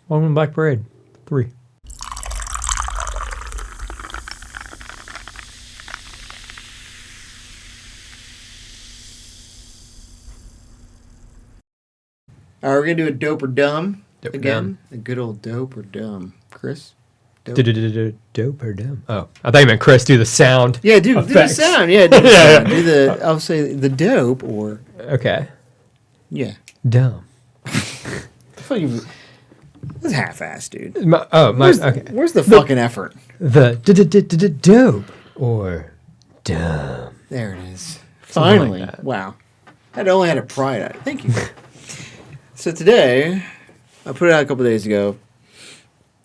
Welcome to Black Parade. 3. All right, we're gonna do a dope or dumb Dope or again. A good old dope or dumb, Chris. Dope. Dope or dumb? Oh, I thought you meant Chris do the sound. Yeah, do the Effects. sound. Yeah, do the Yeah, sound. Do the. I'll say the dope or Okay. yeah. Dumb. Fuck you. That's half-assed, dude. Okay. Where's the fucking effort? The dope or dumb. There it is. Something like Finally. that. Wow. I'd only had to pry at it. Thank you. So today, I put it out a couple days ago.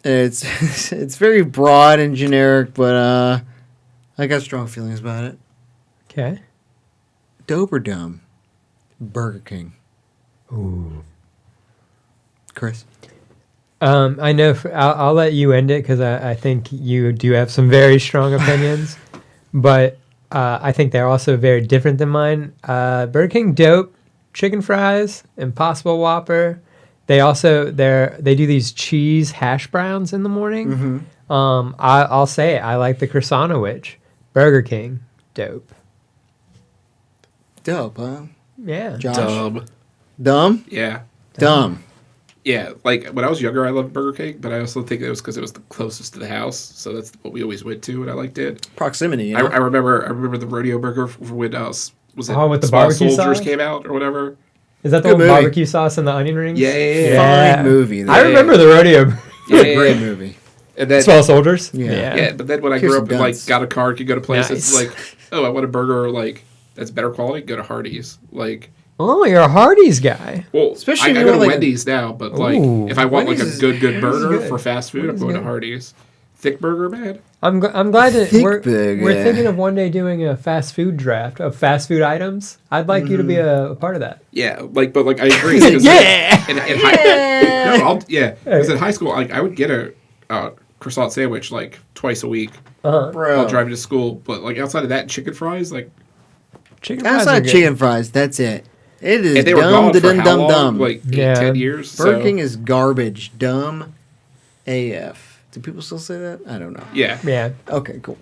And it's very broad and generic, but I got strong feelings about it. Okay. Dope or dumb? Burger King. Ooh. Chris? I know. I'll let you end it because I think you do have some very strong opinions, but I think they're also very different than mine. Burger King, dope. Chicken fries, Impossible Whopper. They do these cheese hash browns in the morning. Mm-hmm. I'll say it. I like the croissant sandwich. Burger King, dope. Dope, huh? Yeah. Josh? Dumb. Dumb? Yeah. Dumb. Yeah, like when I was younger, I loved Burger King, but I also think it was because it was the closest to the house, so that's what we always went to, and I liked it. Proximity. You know? I remember the rodeo burger when was it with the Small barbecue Soldiers sauce? came out or whatever. Is that the Good one with movie. barbecue sauce and the onion rings? Yeah. Fine movie. I remember the rodeo. Great movie. And then Small Soldiers. yeah, but then when I grew Kirsten up and like Dunst. got a car, could go to places Nice. like, oh, I want a burger like that's better quality, go to Hardee's. Like, Oh, you're a Hardee's guy. well, Especially I if you go to want, like, Wendy's now, but like Ooh. if I want Wendy's like a is- good burger good. for fast food, I'm Wendy's going to good. Hardee's. Thick burger, man. I'm glad that Thick we're burger. thinking of one day doing a fast food draft of fast food items. I'd like you to be a part of that. Yeah, but I agree. 'cause Yeah. In because in high school, like I would get a croissant sandwich like twice a week Uh-huh. Bro. while driving to school. But like outside of that, chicken fries, like Chicken fries That's are not good. chicken fries. That's it. It is and they were dumb, gone for dumb, how dumb, long? dumb. Like 8, Yeah. 10 years. Burger so, King is garbage. Dumb AF. Do people still say that? I don't know. yeah. Yeah. Okay, cool.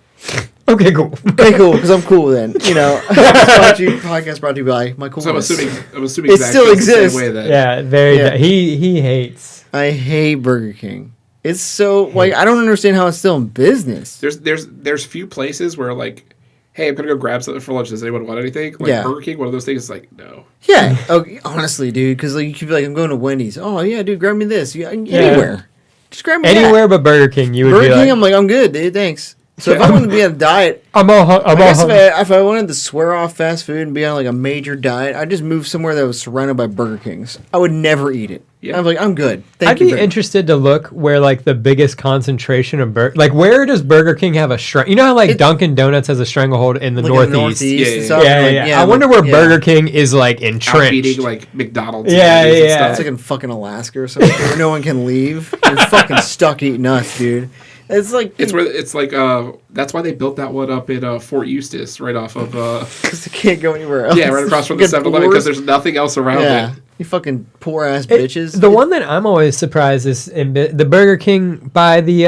Okay, cool. Okay, cool, because I'm cool then. You know, podcast brought to you by my So I'm coolness. assuming It Zach still feels the same exists. way that Yeah, very. Yeah. He hates. I hate Burger King. It's so, like, I don't understand how it's still in business. there's few places where like, hey, I'm gonna go grab something for lunch. Does anyone want anything? Like Yeah. Burger King, one of those things is like, no. Yeah, okay, honestly, dude, because like, you could be like, I'm going to Wendy's. Oh, yeah, dude, grab me this. Yeah, Yeah. anywhere. Just grab me Anywhere but Burger King, you that. would Burger be King, like, I'm like, I'm good, dude, thanks. So if I wanted to be on a diet, I'm I guess all if I wanted to swear off fast food and be on like a major diet, I'd just move somewhere that was surrounded by Burger Kings. I would never eat it. Yeah. I'm like, I'm good. Thank I'd you. be very much. interested to look where like the biggest concentration of like where does Burger King have a strength? You know how like Dunkin' Donuts has a stranglehold in the Like in Northeast. the Yeah, and yeah, stuff, Yeah, like, yeah. I wonder where yeah. Burger King is like entrenched. Outbeating like McDonald's. Yeah, and Wendy's and yeah. stuff. It's like in fucking Alaska or something where no one can leave. You're fucking stuck eating us, dude. It's like That's why they built that one up in Fort Eustis, right off of because they can't go anywhere else. yeah, right across from the Fucking 7-Eleven because poors. there's nothing else around Yeah, it. you fucking poor ass bitches. The one that I'm always surprised is in the Burger King by the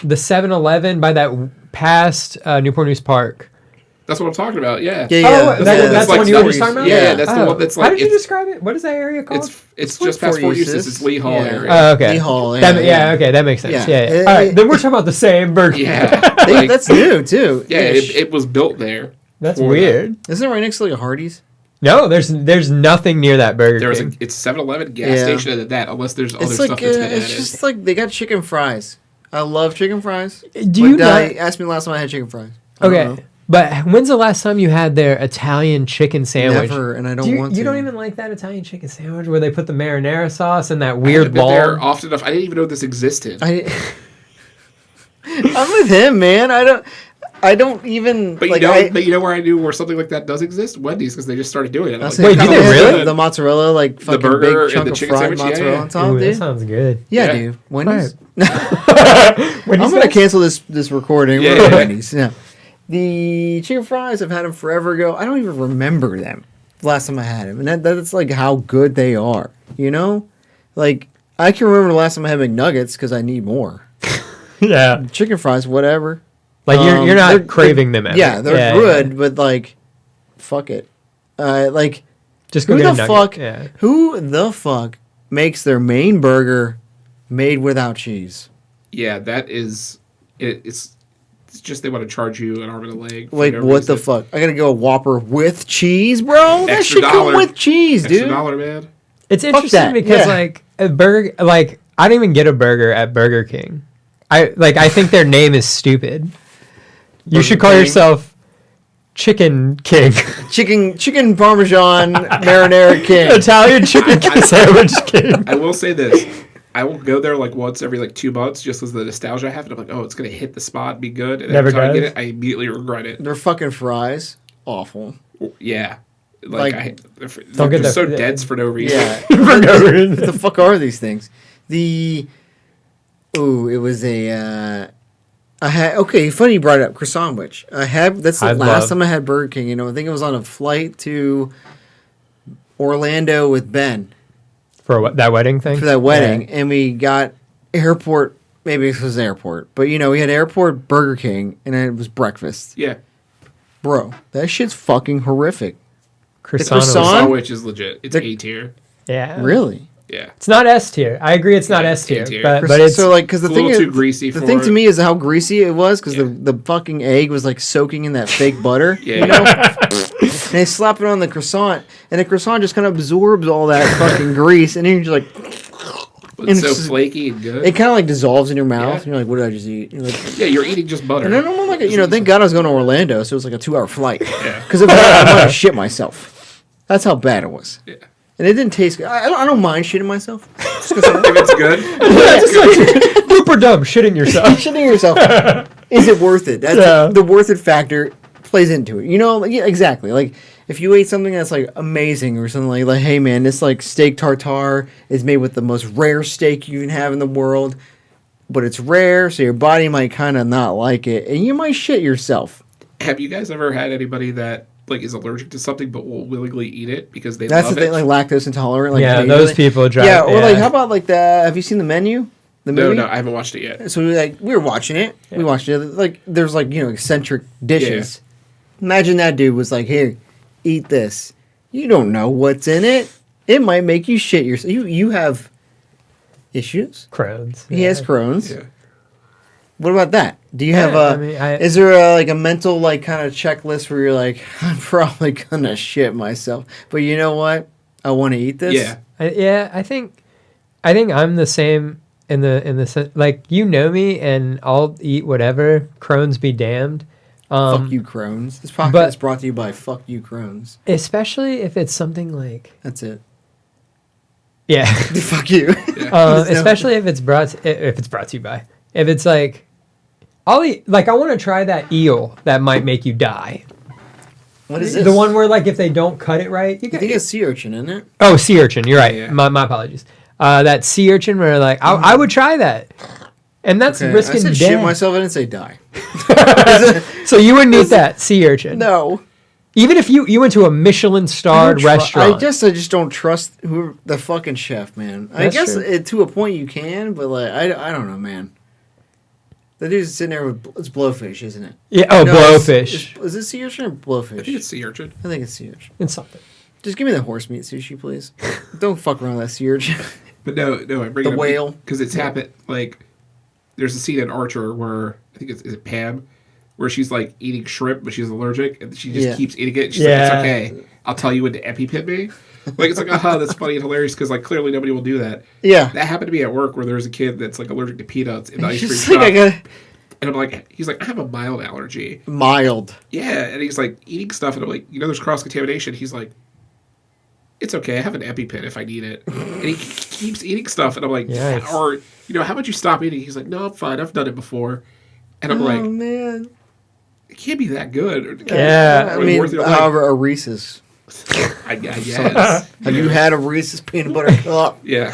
7-Eleven by that past Newport News Park. That's what I'm talking about. Yeah. Yeah, yeah. Oh, that's It's the like one you were Fort just talking about? Yeah, that's the one that's like How did you it's- describe it? What is that area called? It's like just past Fort Fort Eustis. Eustis. It's Lee Hall Yeah. area. Oh, okay. Lee Hall, That, yeah. okay, that makes sense. Yeah. Yeah. It- All right, then we're talking about the same Burger King. Yeah. like, That's new too. yeah, Ish. it was built there. That's for weird. Isn't it right next to like a Hardee's? No, there's nothing near that Burger There was King. it's 7-Eleven gas Yeah. station and that unless there's other It's stuff like that's been it's added. just like they got chicken fries. I love chicken fries. Do you not? Ask me the last time I had chicken fries. I don't Okay, know. but when's the last time you had their Italian chicken sandwich? Never, and I don't want to. You don't even like that Italian chicken sandwich where they put the marinara sauce and that I haven't weird been there long. often enough. I didn't even know this existed. I'm with him, man. I don't even. but like, you know where I knew where something like that does exist? Wendy's because they just started doing it. I'm like, Wait, do they really? The mozzarella, like fucking burger big chunk and the of chicken fried sandwich? Yeah, mozzarella yeah. on top, Ooh, that dude. sounds good. Yeah, Yeah. dude. Wendy's. Wendy's I'm gonna does? cancel this recording. Yeah, We're at yeah. Wendy's. Yeah. The chicken fries, I've had them forever ago. I don't even remember them. The last time I had them, and that's like how good they are. You know, like I can remember the last time I had McNuggets because I need more. Yeah, Chicken fries, whatever. like you're they're- not craving them. Ever. Yeah, they're good, but like, fuck it. Like, Just go who get the a nugget. fuck? Yeah. Who the fuck makes their main burger made without cheese? yeah, that is it's just they want to charge you an arm and a leg. for Like, no what the reason. fuck? I gotta go a Whopper with cheese, bro. That Extra should come dollar. with cheese, Extra dude. dollar, man. It's Fuck interesting that, because yeah. like a burger, like I don't even get a burger at Burger King. I think their name is stupid. You Burger should call King? yourself Chicken King, Chicken Parmesan marinara king. Italian chicken sandwich king. I will say this: I will go there like once every like 2 months just as the nostalgia I have. And I'm like, oh, it's going to hit the spot and be good. And Never every time I does. get it, I immediately regret it. Their fucking fries, awful. Yeah. They're Don't get so the- dense for no reason. Yeah. For no reason. What the fuck are these things? It was a. I had funny you brought it up croissant witch. That's the last time I had Burger King. You know, I think it was on a flight to Orlando with Ben For what, that wedding thing? for that wedding, and we got airport. Maybe it was airport, but you know, we had airport Burger King, and it was breakfast. Yeah. Bro, that shit's fucking horrific. Croissant. croissant- Sandwich is legit. It's The- A tier. Yeah. Really? Yeah. It's not S tier. I agree it's not Yeah, S tier. A tier. But it's... so like because the It's a thing little is too greasy the for thing it. to me is how greasy it was because Yeah. the fucking egg was like soaking in that fake butter. Yeah. You know. And they slap it on the croissant, and the croissant just kind of absorbs all that fucking grease, and then you're just like, But and it's so it's just- flaky and good. it kind of like dissolves in your mouth, Yeah. and you're like, what did I just eat? You're like, Yeah, you're eating just butter. and then I'm like, thank God I was going to Orlando, so it was like a 2-hour flight. Yeah. Because if not, I might have shit myself. That's how bad it was. Yeah. And it didn't taste good. I don't mind shitting myself. If it's good, Yeah, just like poop or dumb, shitting yourself. Shitting yourself. Is it worth it? That's Yeah. the worth it factor plays into it. You know, like, yeah, exactly. Like if you ate something that's like amazing or something like, hey man, this like steak tartare is made with the most rare steak you can have in the world, but it's rare, so your body might kind of not like it, and you might shit yourself. have you guys ever had anybody that like is allergic to something but will willingly eat it because they That's love the thing, it? like lactose intolerant. Like Yeah, they those really- people drive. Yeah, or like how about like have you seen the menu? The No, movie? no, I haven't watched it yet. So we were watching it. Yeah. We watched it. Like there's like eccentric dishes. Imagine that dude was like, "Here, eat this." You don't know what's in it. It might make you shit yourself. You have issues. Crohn's. He has Crohn's. Yeah. What about that? Do you have I mean, is there like a mental like kind of checklist where you're like, I'm probably gonna shit myself, but you know what? I want to eat this. Yeah. I think I'm the same in the sense, like, you know me, and I'll eat whatever. Crohn's be damned. Fuck you, Crohn's. This podcast but- is brought to you by Fuck You, Crohn's. Especially if it's something like, That's it. yeah. Fuck you. Especially if it's brought to you by, if it's like, I'll eat, like, I want to try that eel that might make you die. What is this? The one where, like, if they don't cut it right, you I think it's sea urchin, isn't it? Oh, sea urchin. You're right. Yeah. My apologies. That sea urchin where, like, I would try that, and that's Okay, risking I said death. shit myself. I didn't say die. So you wouldn't eat that sea urchin. No. Even if you went to a Michelin starred restaurant. I just don't trust the fucking chef, man. I That's guess true. to a point you can, but like I don't know, man. The dude's sitting there with it's blowfish, isn't it? Yeah. Oh, No, blowfish. Is it sea urchin or blowfish? I think it's sea urchin. I think it's sea urchin. It's something. Just give me the horse meat sushi, please. Don't fuck around with that sea urchin. But no, I bring The it up whale. because it's happened. Like, there's a scene in Archer where I think is it Pam, where she's like eating shrimp, but she's allergic, and she just Yeah. keeps eating it. She's Yeah. like, "It's okay, I'll tell you when to EpiPen me." Like, it's like, that's funny and hilarious because like clearly nobody will do that. Yeah. That happened to me at work where there's a kid that's like allergic to peanuts in the ice cream Just shop, like I got and I'm like, he's like, I have a mild allergy. mild. Yeah, and he's like eating stuff, and I'm like, there's cross contamination. He's like, it's okay, I have an EpiPen if I need it, and he keeps eating stuff, and I'm like, Yikes. or how about you stop eating? He's like, no, I'm fine, I've done it before, and I'm Oh like, man. it can't be that good. Yeah. I Like, mean, worth your life. however, a Reese's. I guess. Have you had a Reese's peanut butter cup? Yeah,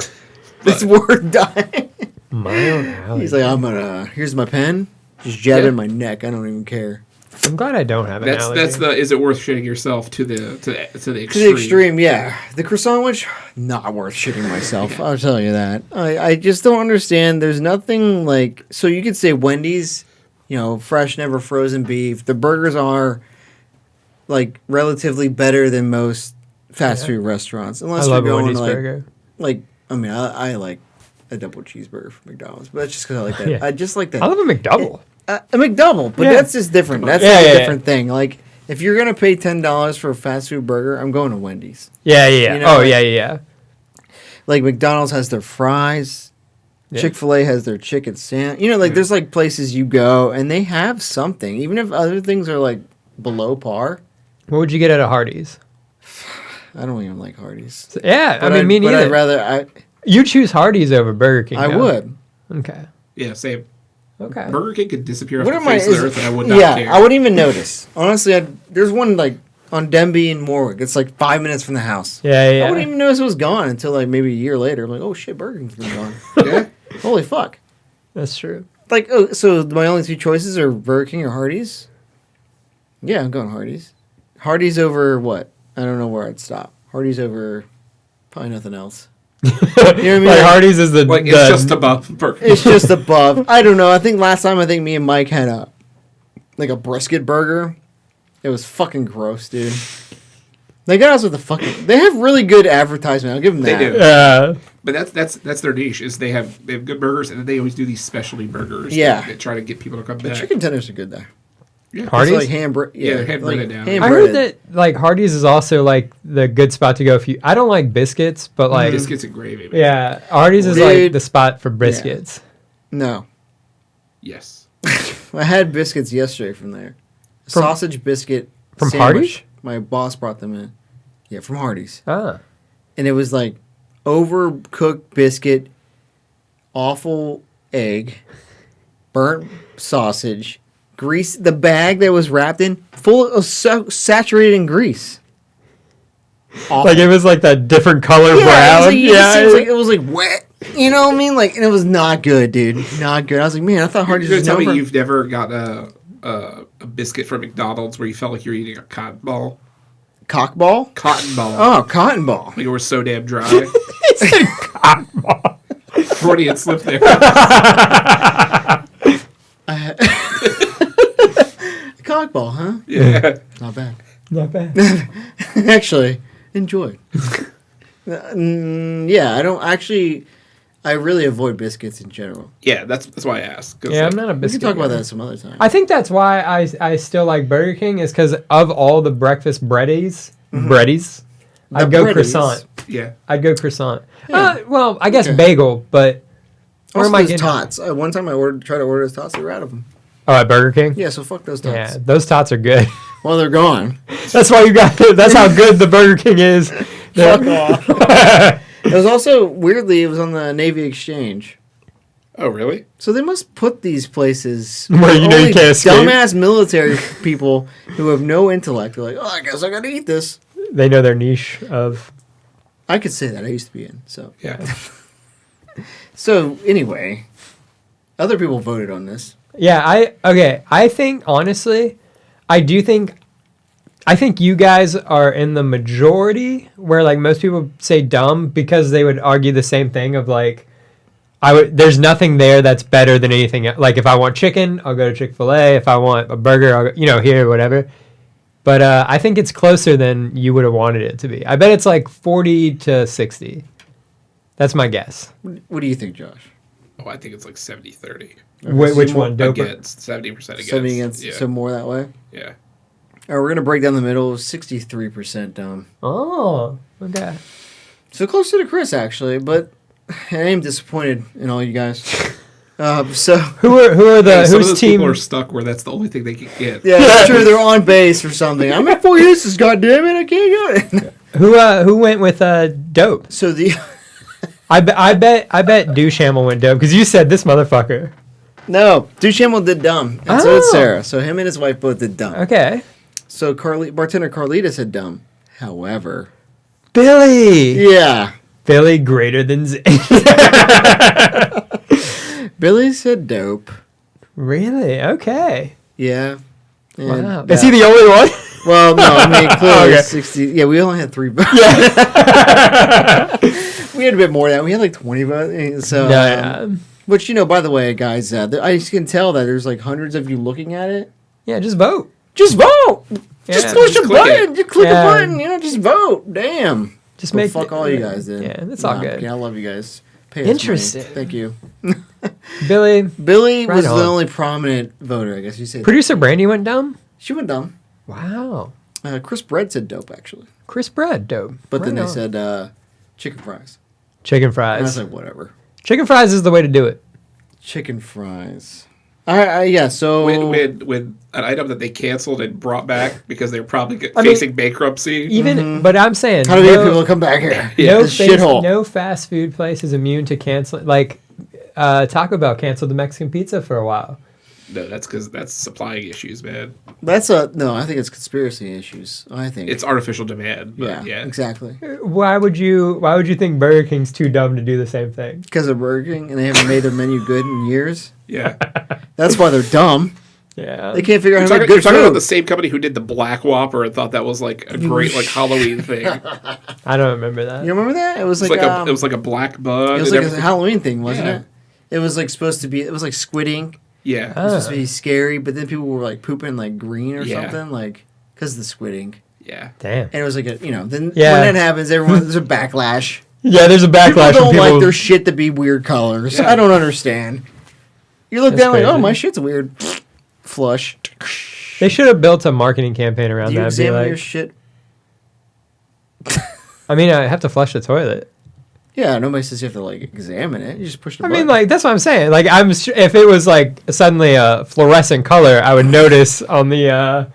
It's worth dying. Mild allergy. He's like, here's my pen. Just jab it in my neck. I don't even care. I'm glad I don't have an allergy. that's the is it worth shitting yourself to the extreme? To the extreme, yeah. The croissant witch, not worth shitting myself. I'll tell you that. I just don't understand. There's nothing like, so you could say Wendy's, fresh, never frozen beef. The burgers are like relatively better than most fast food restaurants, I unless you're love a going Wendy's like, burger. I like a double cheeseburger from McDonald's, but that's just because I like that. Yeah. I just like that. I love a McDouble. A McDouble, but Yeah. that's just different. That's Yeah, like yeah, a different thing. Like, if you're gonna pay $10 for a fast food burger, I'm going to Wendy's. Yeah. You know, Oh, like- yeah. Like McDonald's has their fries, Yeah. Chick-fil-A has their chicken sandwich. There's like places you go and they have something, even if other things are like below par. What would you get at a Hardee's? I don't even like Hardee's. Yeah, But I mean, me But neither. I'd rather You choose Hardee's over Burger King. I though. would. Okay. Yeah, same. Okay. Burger King could disappear off What the am I? face of the earth, and I would not care. I wouldn't even notice. Honestly, there's one like on Denby and Morwick. It's like 5 minutes from the house. Yeah. I wouldn't even notice it was gone until like maybe a year later. I'm like, oh shit, Burger King's been gone. Yeah. Holy fuck. That's true. Like, oh, so my only two choices are Burger King or Hardee's? Yeah, I'm going Hardee's. Hardee's over what? I don't know where I'd stop. Hardee's over probably nothing else. You know what I mean? Like Hardee's is the Like, it's just above Burger King. It's just above. I don't know. I think last time me and Mike had a brisket burger. It was fucking gross, dude. They got us with the fucking. They have really good advertisement. I'll give them that. They do. Yeah. But that's their niche. Is they have good burgers, and then they always do these specialty burgers. Yeah. That try to get people to come The back. chicken tenders are good there. Yeah. Hardee's? It's like Yeah, they're hand-breaded down. I heard that like Hardee's is also like the good spot to go if you. I don't like biscuits, but like Biscuits and gravy. Man. yeah, Hardee's is Dude. like the spot for biscuits. No. Yes. I had biscuits yesterday from there. From- Sausage biscuit From sandwich. Hardee's? My boss brought them in. Yeah, from Hardee's. Ah, And it was like overcooked biscuit, awful egg, burnt sausage, grease. The bag that was wrapped in, full of saturated in grease. Awful. like it was like that different color Yeah, it was brown. like, you just see it was like wet. You know what I mean? Like, and it was not good, dude. Not good. I was like, man, I thought Hardee's You're was gonna tell known me for- you've never got a biscuit from McDonald's where you felt like you were eating a cotton ball? Cockball? Cotton ball. Oh, cotton ball. Like it was so damn dry. Cotton ball. Freudian slip there. Cockball, huh? Yeah. Not bad. Not bad. Actually, enjoyed. Yeah, I don't actually. I really avoid biscuits in general. Yeah, that's why I asked. 'Cause, Yeah, like, I'm not a We biscuit. can talk about guy. that some other time. I think that's why I still like Burger King is because of all the breakfast breadies. Breadies. I'd go breadies. croissant. Yeah. I'd go croissant. Yeah. Well, I guess Okay. bagel, but where Also, am I those getting? tots. One time I tried to order those tots. They were out of them. Oh, at Burger King. Yeah, so fuck those tots. Yeah, those tots are good. Well, they're gone. That's why you got. That's how good the Burger King is. Fuck off. It was also weirdly. It was on the Navy Exchange. Oh, really? So they must put these places Where you know you only can't escape. dumbass military people who have no intellect. They're like, oh, I guess I gotta eat this. They know their niche of. I could say that. I used to be in. So Yeah. So anyway, other people voted on this. Yeah, I think honestly, I think you guys are in the majority where like most people say dumb because they would argue the same thing of like there's nothing there that's better than anything else. Like if I want chicken, I'll go to Chick-fil-A. If I want a burger, I'll go, here, whatever. But I think it's closer than you would have wanted it to be. I bet it's like 40 to 60. That's my guess. What do you think, Josh? Oh, I think it's like 70-30. Which one? Dope. Against 70% against. 70 against, Yeah. so more that way. Yeah. All right, we're gonna break down the middle. 63% dumb. Oh, okay. So close to Chris actually, but I am disappointed in all you guys. So Who are the Yeah, some of whose those team? people are stuck where that's the only thing they can get. yeah, that's true. They're on base or something. I'm at 4 uses. God damn it, I can't go. Who went with dope? So the I bet Duchamel went dope because you said this motherfucker. no, Duchamel did dumb, and so did Oh. Sarah. So him and his wife both did dumb. Okay, So bartender Carlita said dumb. However, Billy. yeah, Billy greater than Z. Billy said dope. Really? Okay. Yeah. And, Wow. Is he the only one? Well, no, I mean clearly Okay. 60. Yeah, we only had 3 votes. We had a bit more than that. We had like 20 votes. So, Yeah. which by the way, guys, I can tell that there's like hundreds of you looking at it. Yeah. Just vote. Just vote. Yeah. Just push Just a click button. it. Just click Yeah. a button. Just vote. Damn. Just Well, make fuck all you guys then. Yeah, it's all good. Yeah, I love you guys. Pay us Interesting. money. Thank you. Billy. Billy Right was on. the only prominent voter, I guess you say. Producer Brandy went dumb. She went dumb. Wow. Chris Bread said dope, actually. Chris Bread dope. But then Right they on. said chicken fries. chicken And I fries. was like, whatever. Chicken fries is the way to do it. Chicken fries. Yeah. So with an item that they canceled and brought back because they're probably facing bankruptcy. Even, but I'm saying, how do we get people to come back here? No fast food place is immune to cancel. Like Taco Bell canceled the Mexican pizza for a while. No, that's because that's supplying issues, man. I think it's conspiracy issues. I think it's artificial demand. But yeah, exactly. Why would you think Burger King's too dumb to do the same thing? Because of Burger King, and they haven't made their menu good in years. Yeah, that's why they're dumb. Yeah, they can't figure out how to make good You're talking food. about the same company who did the Black Whopper and thought that was like a great like Halloween thing. I don't remember that. You remember that? It was like it was like a black bug. It was like a Halloween thing, wasn't it? It was like supposed to be. It was like squid ink. Yeah, it was supposed to be scary, but then people were like pooping like green or something, like because of the squid ink. Yeah, damn. And it was like then when that happens, there's a backlash. Yeah, there's a backlash. People don't like their shit to be weird colors. Yeah. I don't understand. You look down crazy. Like, oh, my shit's weird. Flush. They should have built a marketing campaign around that. Do you examine your shit? I mean, I have to flush the toilet. Yeah, nobody says you have to like examine it. You just push the button. I mean, like that's what I'm saying. Like if it was like suddenly a fluorescent color, I would notice on the on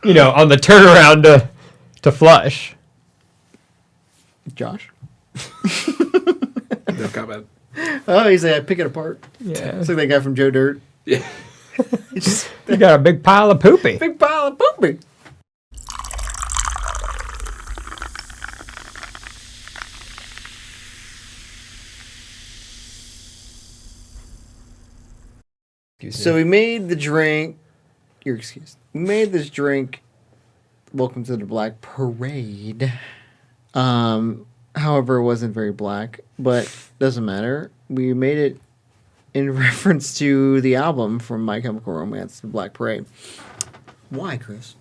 the turnaround to flush. Josh. No comment. Oh, he's like, I pick it apart. Yeah, it's like that guy from Joe Dirt. Yeah, you got a big pile of poopy. Big pile of poopy. So we made the drink. You're excused. We made this drink. Welcome to the Black Parade. However, it wasn't very black, but doesn't matter. We made it in reference to the album from My Chemical Romance, The Black Parade. Why, Chris?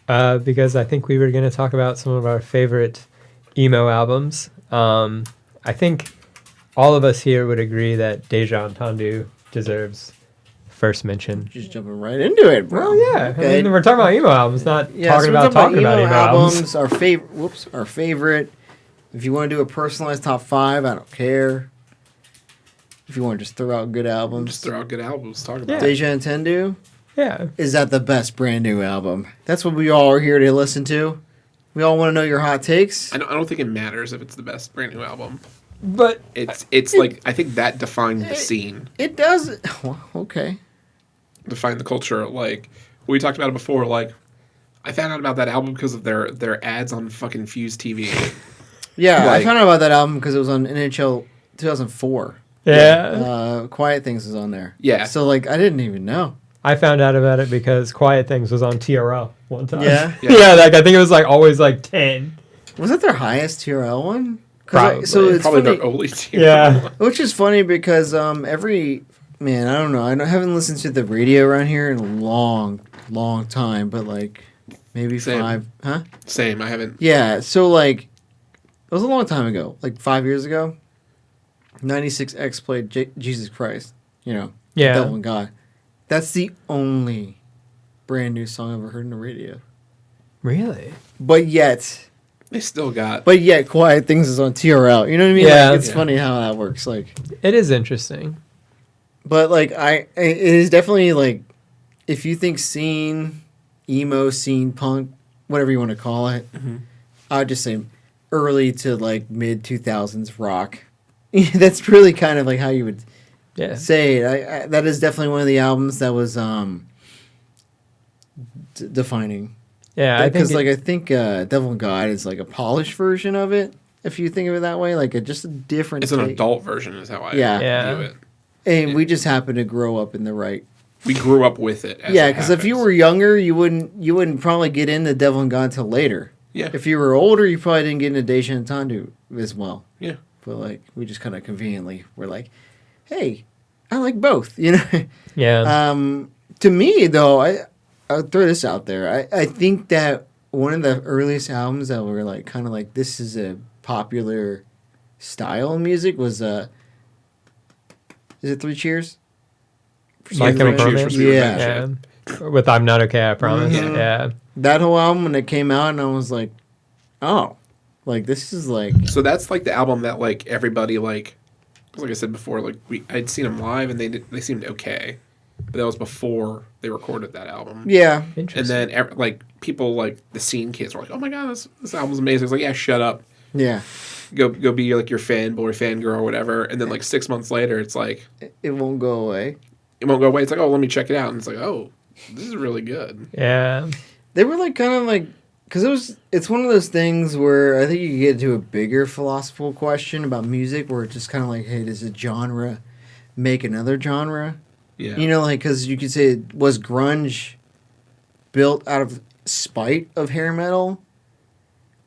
Because I think we were going to talk about some of our favorite emo albums. I think all of us here would agree that Deja Entendu deserves first mention. Just jumping right into it, bro. Well, yeah. Okay. I mean, we're talking about emo albums, not talking about emo albums. Our favorite. If you want to do a personalized top 5, I don't care. If you want to just throw out good albums. Just throw out good albums. Talk about Deja Entendu. Yeah. Is that the best brand new album? That's what we all are here to listen to. We all want to know your hot takes. I don't think it matters if it's the best brand new album. But it's like I think that defined the scene. It does. Well, okay. Define the culture. Like we talked about it before. Like I found out about that album because of their ads on fucking Fuse TV. Yeah, I found out about that album because it was on NHL 2004. Yeah. Quiet Things was on there. Yeah. So like I didn't even know. I found out about it because Quiet Things was on TRL one time. Yeah. Yeah, like I think it was like always like 10. Was that their highest TRL one? Probably. So it's probably funny, their only TRL. Yeah. Which is funny because I don't know. I haven't listened to the radio around here in a long time, but like maybe Same. 5, huh? Same, I haven't. Yeah, so like it was a long time ago, like 5 years ago. 96X played Jesus Christ, Yeah. Devil and God. That's the only brand new song I've ever heard on the radio. Really? But yet Quiet Things is on TRL. You know what I mean? Yeah. Like, it's funny how that works. Like It is interesting. But like it is definitely like if you think scene, emo, scene, punk, whatever you want to call it, I'd just say early to like mid 2000s rock. That's really kind of like how you would say it. That is definitely one of the albums that was defining. Yeah, I think Devil and God is like a polished version of it. If you think of it that way, like just a different. It's an adult version, is how I view it. And we just happen to grow up in the right. We grew up with it. Because if you were younger, you wouldn't probably get into Devil and God till later. Yeah. If you were older, you probably didn't get into Deja Entendu as well. Yeah. But like we just kind of conveniently were like, hey, I like both. You know. Yeah. To me though, I'll throw this out there. I think that one of the earliest albums that were like kind of like this is a popular style of music was is it 3 Cheers? My Chemical Romance? Yeah. With I'm Not Okay, I Promise. Mm-hmm. Yeah. That whole album when it came out, and I was like, oh, like this is like. So that's like the album that like everybody like I said before, like I'd seen them live and they seemed okay. but that was before they recorded that album. Yeah. And Interesting. then like people like the scene kids were like, "Oh my god, this album's amazing." It's like, yeah, shut up. Yeah. Go be like your fanboy, fangirl, or whatever. And then like 6 months later, it's like It won't go away. it won't go away. It's like, oh, let me check it out. And it's like, oh, this is really good. Yeah. They were like kind of like, because it's one of those things where I think you get to a bigger philosophical question about music where it's just kind of like, hey, does a genre make another genre? Yeah. You know, like, because you could say, was grunge built out of spite of hair metal?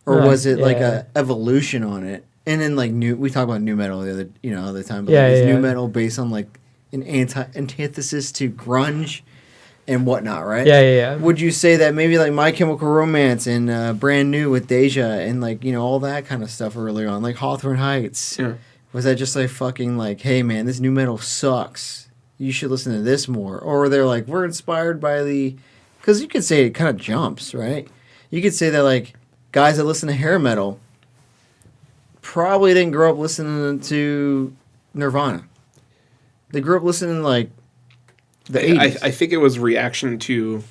Or Right, was it like yeah. a evolution on it? And then like we talked about new metal the other time, but Yeah, like, is yeah. new metal based on like an antithesis to grunge and whatnot, right? Yeah. Would you say that maybe like My Chemical Romance and Brand New with Deja and like, all that kind of stuff earlier on, like Hawthorne Heights, Yeah. was that just like fucking like, hey man, this new metal sucks, you should listen to this more? Or they're like, we're inspired by because you could say it kind of jumps, right? You could say that like guys that listen to hair metal probably didn't grow up listening to Nirvana. They grew up listening to like the 80s. I think it was reaction to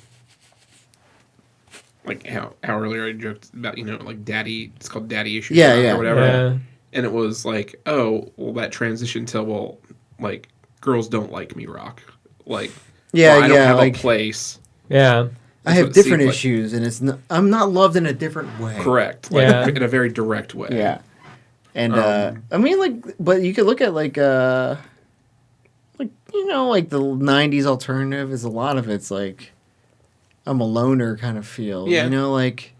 like how earlier I joked about, like daddy, it's called daddy issues Yeah, rock yeah. or whatever. Yeah. And it was like, oh, well, that transition to, well, like, girls don't like me rock. Like, Yeah, well, I don't have like a place. Yeah. I That's have what it different seems like. issues, and I'm not loved in a different way. Correct. Like, Yeah. in a very direct way. Yeah, and Um, I mean, like, but you could look at like the '90s alternative is a lot of it's like I'm a loner kind of feel. Yeah. Like,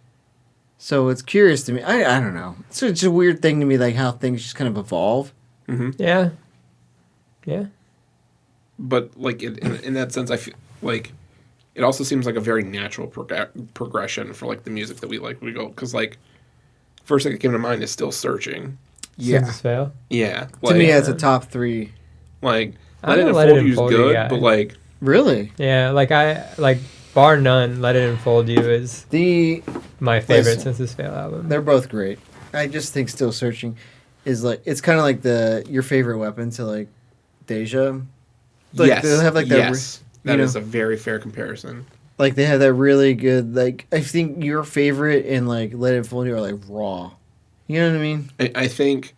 so it's curious to me. I don't know. It's just a weird thing to me, like how things just kind of evolve. Yeah. Yeah. But, like, in that sense, I feel like it also seems like a very natural progression for, like, the music that we like. We go, because, like, first thing that came to mind is Still Searching. Yeah, Census fail. Yeah. to Like, me, that's a top 3. like, I'm Let It a Let It Unfold You is Unfold You good, guy. but, like, Really, Yeah. Like bar none, Let It Unfold You is my favorite Listen. Census fail album. they're both great. I just think Still Searching is like, it's kind of like your favorite weapon to like Deja. Like, yes. they'll have like that. Yes. That is know? a very fair comparison. Like they have that really good, like, I think your favorite and like Let It Unfold You are like raw. You know what I mean? I think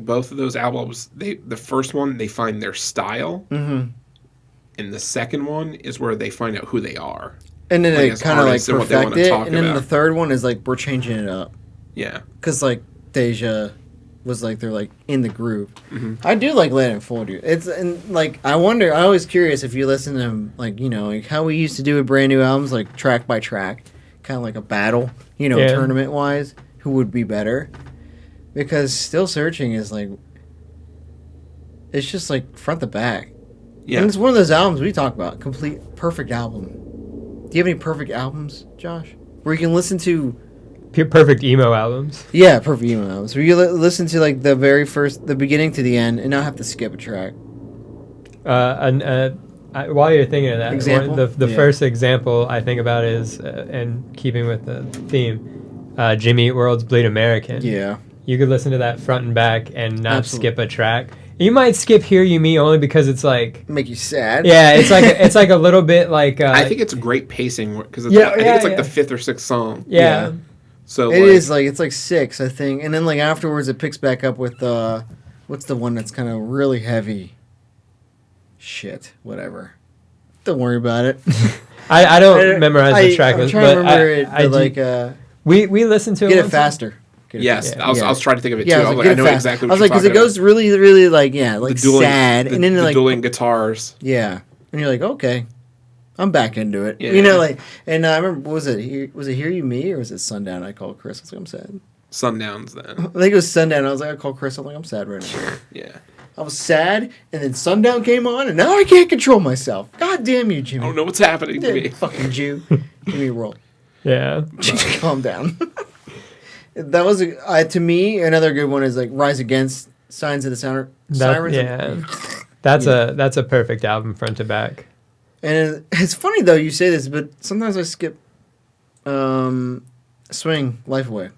both of those albums, the first one, they find their style. Mm-hmm. And the second one is where they find out who they are. And then Like, they as kind of like artists and what they perfect wanna it. talk And then about. the third one is like, we're changing it up. Yeah. Because like Deja was like, they're like in the groove. Mm-hmm. I do like Let It Unfold You. It's, and like, I wonder, I was curious if you listen to them, like, like how we used to do with brand new albums, like track by track, kind of like a battle, Yeah. tournament wise, who would be better. Because Still Searching is like, it's just like front to back. Yeah. And it's one of those albums we talk about, complete perfect album. Do you have any perfect albums, Josh? Where you can listen to, Perfect emo albums. yeah, perfect emo albums. Where you listen to like the beginning to the end, and not have to skip a track. While you're thinking of that, Example? the Yeah. first example I think about is, in keeping with the theme, Jimmy Eat World's Bleed American. Yeah. You could listen to that front and back and not Absolutely. skip a track. You might skip Hear You Me only because it's like, Make you sad. yeah, it's like a little bit like, I think it's great pacing because Yeah, I think yeah, it's like yeah. the 5th or 6th song. yeah. Yeah. So It is like, it's like 6, I think. And then like afterwards it picks back up with what's the one that's kind of really heavy? Shit, whatever. Don't worry about it. I don't memorize the track I'm list, trying to but remember it, I but do- like we listened to get it once. faster. Get it yes, faster. I was trying to think of it Yeah, too. I was like, I get know it fast. exactly I what was like, you're because it talking goes really, really like, yeah, like sad, and then the like, dueling guitars. yeah, and you're like, okay, I'm back into it. Yeah. Like, and I remember, was it Hear You Me or was it Sundown? I called Chris. I was like, I'm sad. Sundowns then. I think it was Sundown. I was like, I called Chris. I'm like, I'm sad right now. Yeah. I was sad, and then Sundown came on, and now I can't control myself. God damn you, Jimmy. I don't know what's happening to Yeah, me. fucking Jew. Give me a roll. Yeah. Calm down. That was to me another good one is like Rise Against, Signs of the Sirens. Yeah. That's a perfect album front to back. And it's funny though you say this, but sometimes I skip Swing Life Away.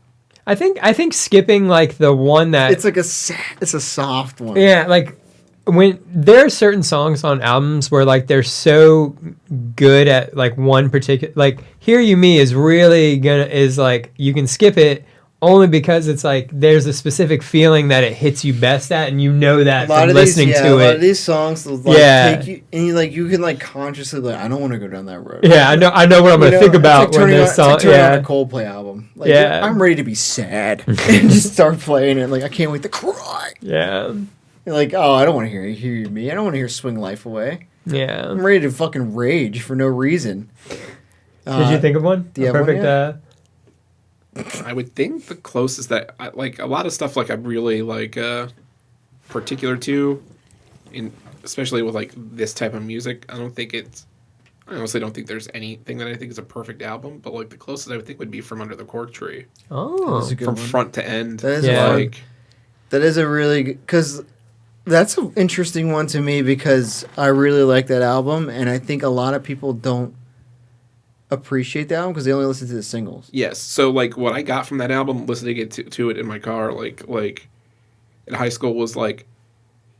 I think skipping like the one that It's like it's a soft one. yeah, like when there are certain songs on albums where like they're so good at like one particular, like Hear You Me is really is like you can skip it only because it's like there's a specific feeling that it hits you best at, and you know that from listening to it. A lot of these songs will like take you, and you can like consciously like, I don't want to go down that road. Yeah, I know what I'm gonna think about when this song. It's like turning on a Coldplay album. Like, yeah, I'm ready to be sad and just start playing it. Like, I can't wait to cry. Yeah. You're like, oh, I don't want to hear You Me. I don't want to hear Swing Life Away. Yeah. I'm ready to fucking rage for no reason. Did you think of one? Do you have perfect. One I would think the closest that like a lot of stuff like I'm really like particular to, in especially with like this type of music. I honestly don't think there's anything that I think is a perfect album, but like the closest I would think would be From Under the Cork Tree. Oh, from front to end. That is that is a really good, because that's an interesting one to me because I really like that album, and I think a lot of people don't appreciate the album because they only listen to the singles. Yes. So like what I got from that album, listening to it in my car, like in high school was like,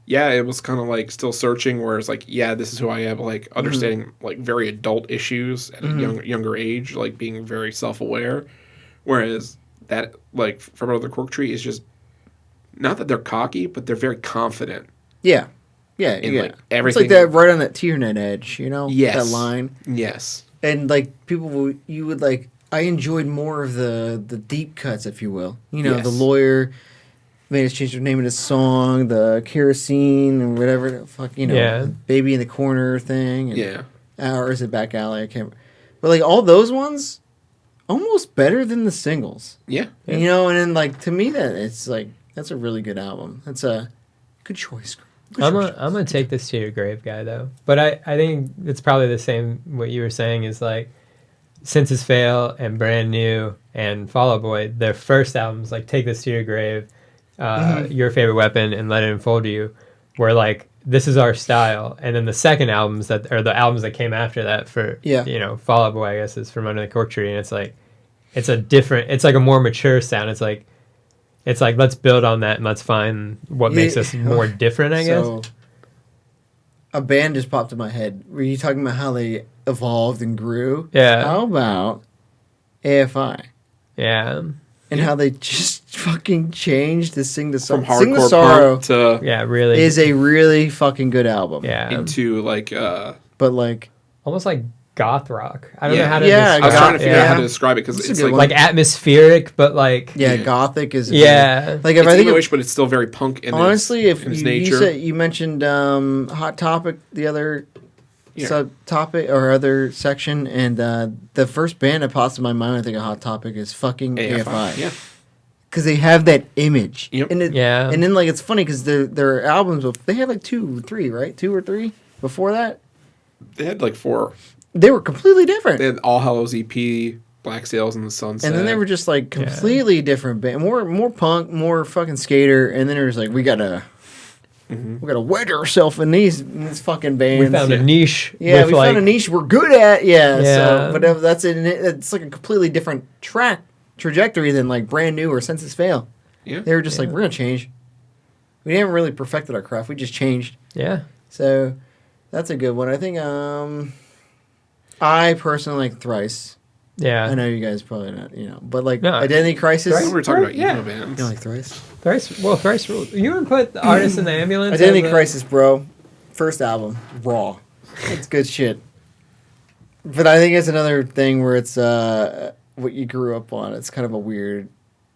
yeah, it was kind of like still searching. Whereas like, yeah, this is who I am. Like understanding like very adult issues at a younger age, like being very self-aware. Whereas that like From Under the Cork Tree is just not that they're cocky, but they're very confident. Yeah. Like everything. It's like that right on that tear net edge, you know? Yes. That line. Yes. And like you would like, I enjoyed more of the deep cuts, if you will. You know, the lawyer made us change the name of the song, the kerosene and whatever the fuck, you know, baby in the corner thing. And, or is it Back Alley? I can't. But like all those ones, almost better than the singles. Yeah. You know, and then like to me that it's like that's a really good album. That's a good choice. I'm gonna take this to your grave, guy, though. But I think it's probably the same. What you were saying is like, Senses Fail and Brand New and Fall Out Boy, their first albums, like Take This to Your Grave, Your Favorite Weapon, and Let It Unfold You, were like, this is our style. And then the second albums that are the albums that came after that for you know, Fall Out Boy, I guess, is From Under the Cork Tree, and it's like, it's like a more mature sound. It's like, let's build on that and let's find what makes us more different, I guess. A band just popped in my head. Were you talking about how they evolved and grew? Yeah. How about AFI? Yeah. And how they just fucking changed to Sing the Sorrow. From Sing the hardcore Sorrow punk really is a really fucking good album. Yeah. into like but like almost like goth rock. I don't know how to I was trying to figure out how to describe it because it's like atmospheric, but like gothic is like if I think emo-ish, but it's still very punk. In honestly, its, if in its you nature. said you mentioned Hot Topic, the other subtopic or other section, and the first band that pops in my mind, I think, of Hot Topic is fucking AFI. Yeah. Because they have that image. Yep. And and then like it's funny because their albums, they had like 2 or 3, right? 2 or 3 before that. They had like 4. They were completely different. They had All Hallows EP, Black Sails in the Sunset. And then they were just like completely different band. More punk, more fucking skater. And then it was like, we gotta wedge ourselves in these fucking bands. We found a niche. Yeah, we found a niche we're good at. Yeah. So, but that's it. It's like a completely different trajectory than like Brand New or Senses Fail. Yeah. They were just like, we're gonna change. We haven't really perfected our craft. We just changed. Yeah. So that's a good one. I think I personally like Thrice. Yeah. I know you guys probably not, you know, but like No. Identity Crisis. We were talking about emo bands. You don't like Thrice? Thrice rules. You would put the Artist in the Ambulance. Identity Crisis, bro. First album, raw. It's good shit. But I think it's another thing where it's what you grew up on. It's kind of a weird.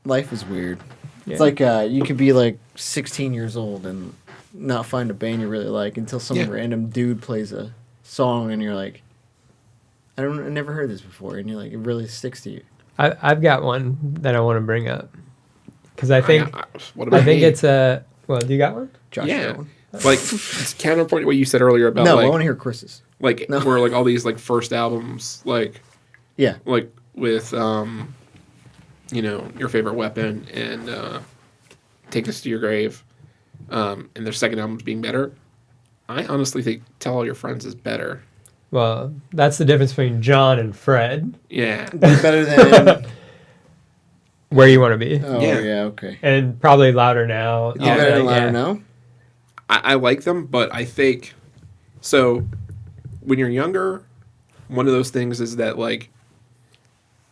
Life is weird. Yeah. It's like you could be like 16 years old and not find a band you really like until some random dude plays a song and you're like, I never heard this before, and you're like, it really sticks to you. I've got one that I want to bring up because I think it's a. Well, do you got one? Josh, yeah, got one? Like it's counterpoint to what you said earlier about. No, like, I want to hear Chris's. Like where like all these like first albums, like like with you know, Your Favorite Weapon and Take This to Your Grave, and their second albums being better. I honestly think Tell All Your Friends is better. Well, that's the difference between John and Fred. Yeah. Better than Where You Want to Be. Oh, yeah, okay. And probably Louder Now. Yeah, better than Louder Now? I like them, but I think so. When you're younger, one of those things is that like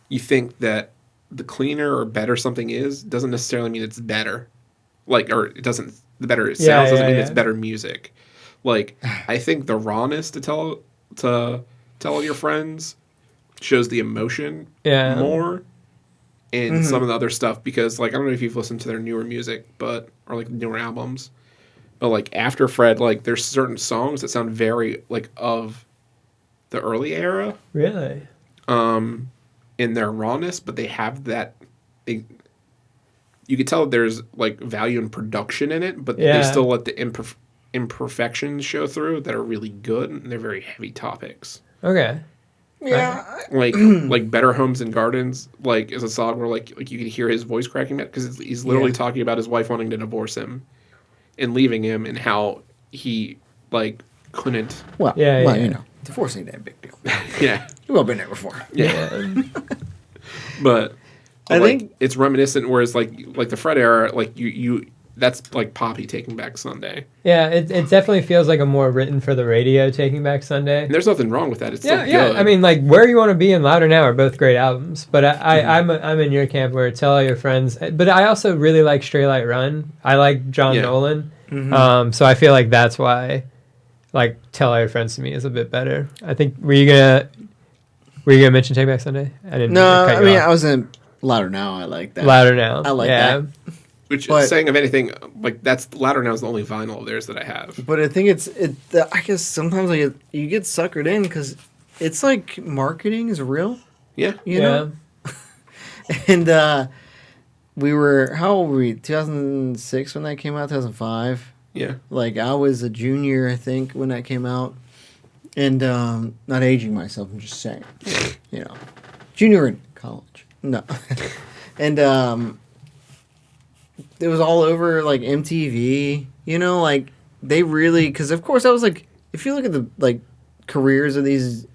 you think that the cleaner or better something is doesn't necessarily mean it's better. Like, or it doesn't. The better it sounds doesn't mean it's better music. Like, I think the rawness to tell your friends shows the emotion more. And some of the other stuff, because like I don't know if you've listened to their newer music, or like newer albums, but like after Fred, like there's certain songs that sound very like of the early era. Really? In their rawness, but they have that. You could tell there's like value in production in it, but they still let the imperfections show through that are really good, and they're very heavy topics. Okay. Yeah. Like Better Homes and Gardens, like is a song where like you can hear his voice cracking back because he's literally talking about his wife wanting to divorce him and leaving him, and how he like couldn't. Well, you know, divorce ain't that big deal. Yeah. You've all been there before. Yeah. But I like, think it's reminiscent, whereas like the Fred era, like you that's like Poppy Taking Back Sunday. Yeah, it definitely feels like a more written for the radio Taking Back Sunday. And there's nothing wrong with that. It's still good. Yeah. I mean, like Where You Want to Be and Louder Now are both great albums, but I'm in your camp where Tell All Your Friends. But I also really like Straight Light Run. I like John Nolan, so I feel like that's why, like Tell All Your Friends to me is a bit better. I think were you gonna mention Take Back Sunday? I didn't. No, cut I you mean off. I wasn't Louder Now. I like that. Louder Now. I like that. Which, saying of anything, like that's Louder Now is the only vinyl of theirs that I have. But I think I guess sometimes like you get suckered in because it's like marketing is real. Yeah. You know. And we were, how old were we? 2006 when that came out. 2005. Yeah. Like I was a junior, I think, when that came out. And not aging myself, I'm just saying, you know, junior in college. No. And it was all over like MTV, you know, like they really, because of course I was like, if you look at the like careers of these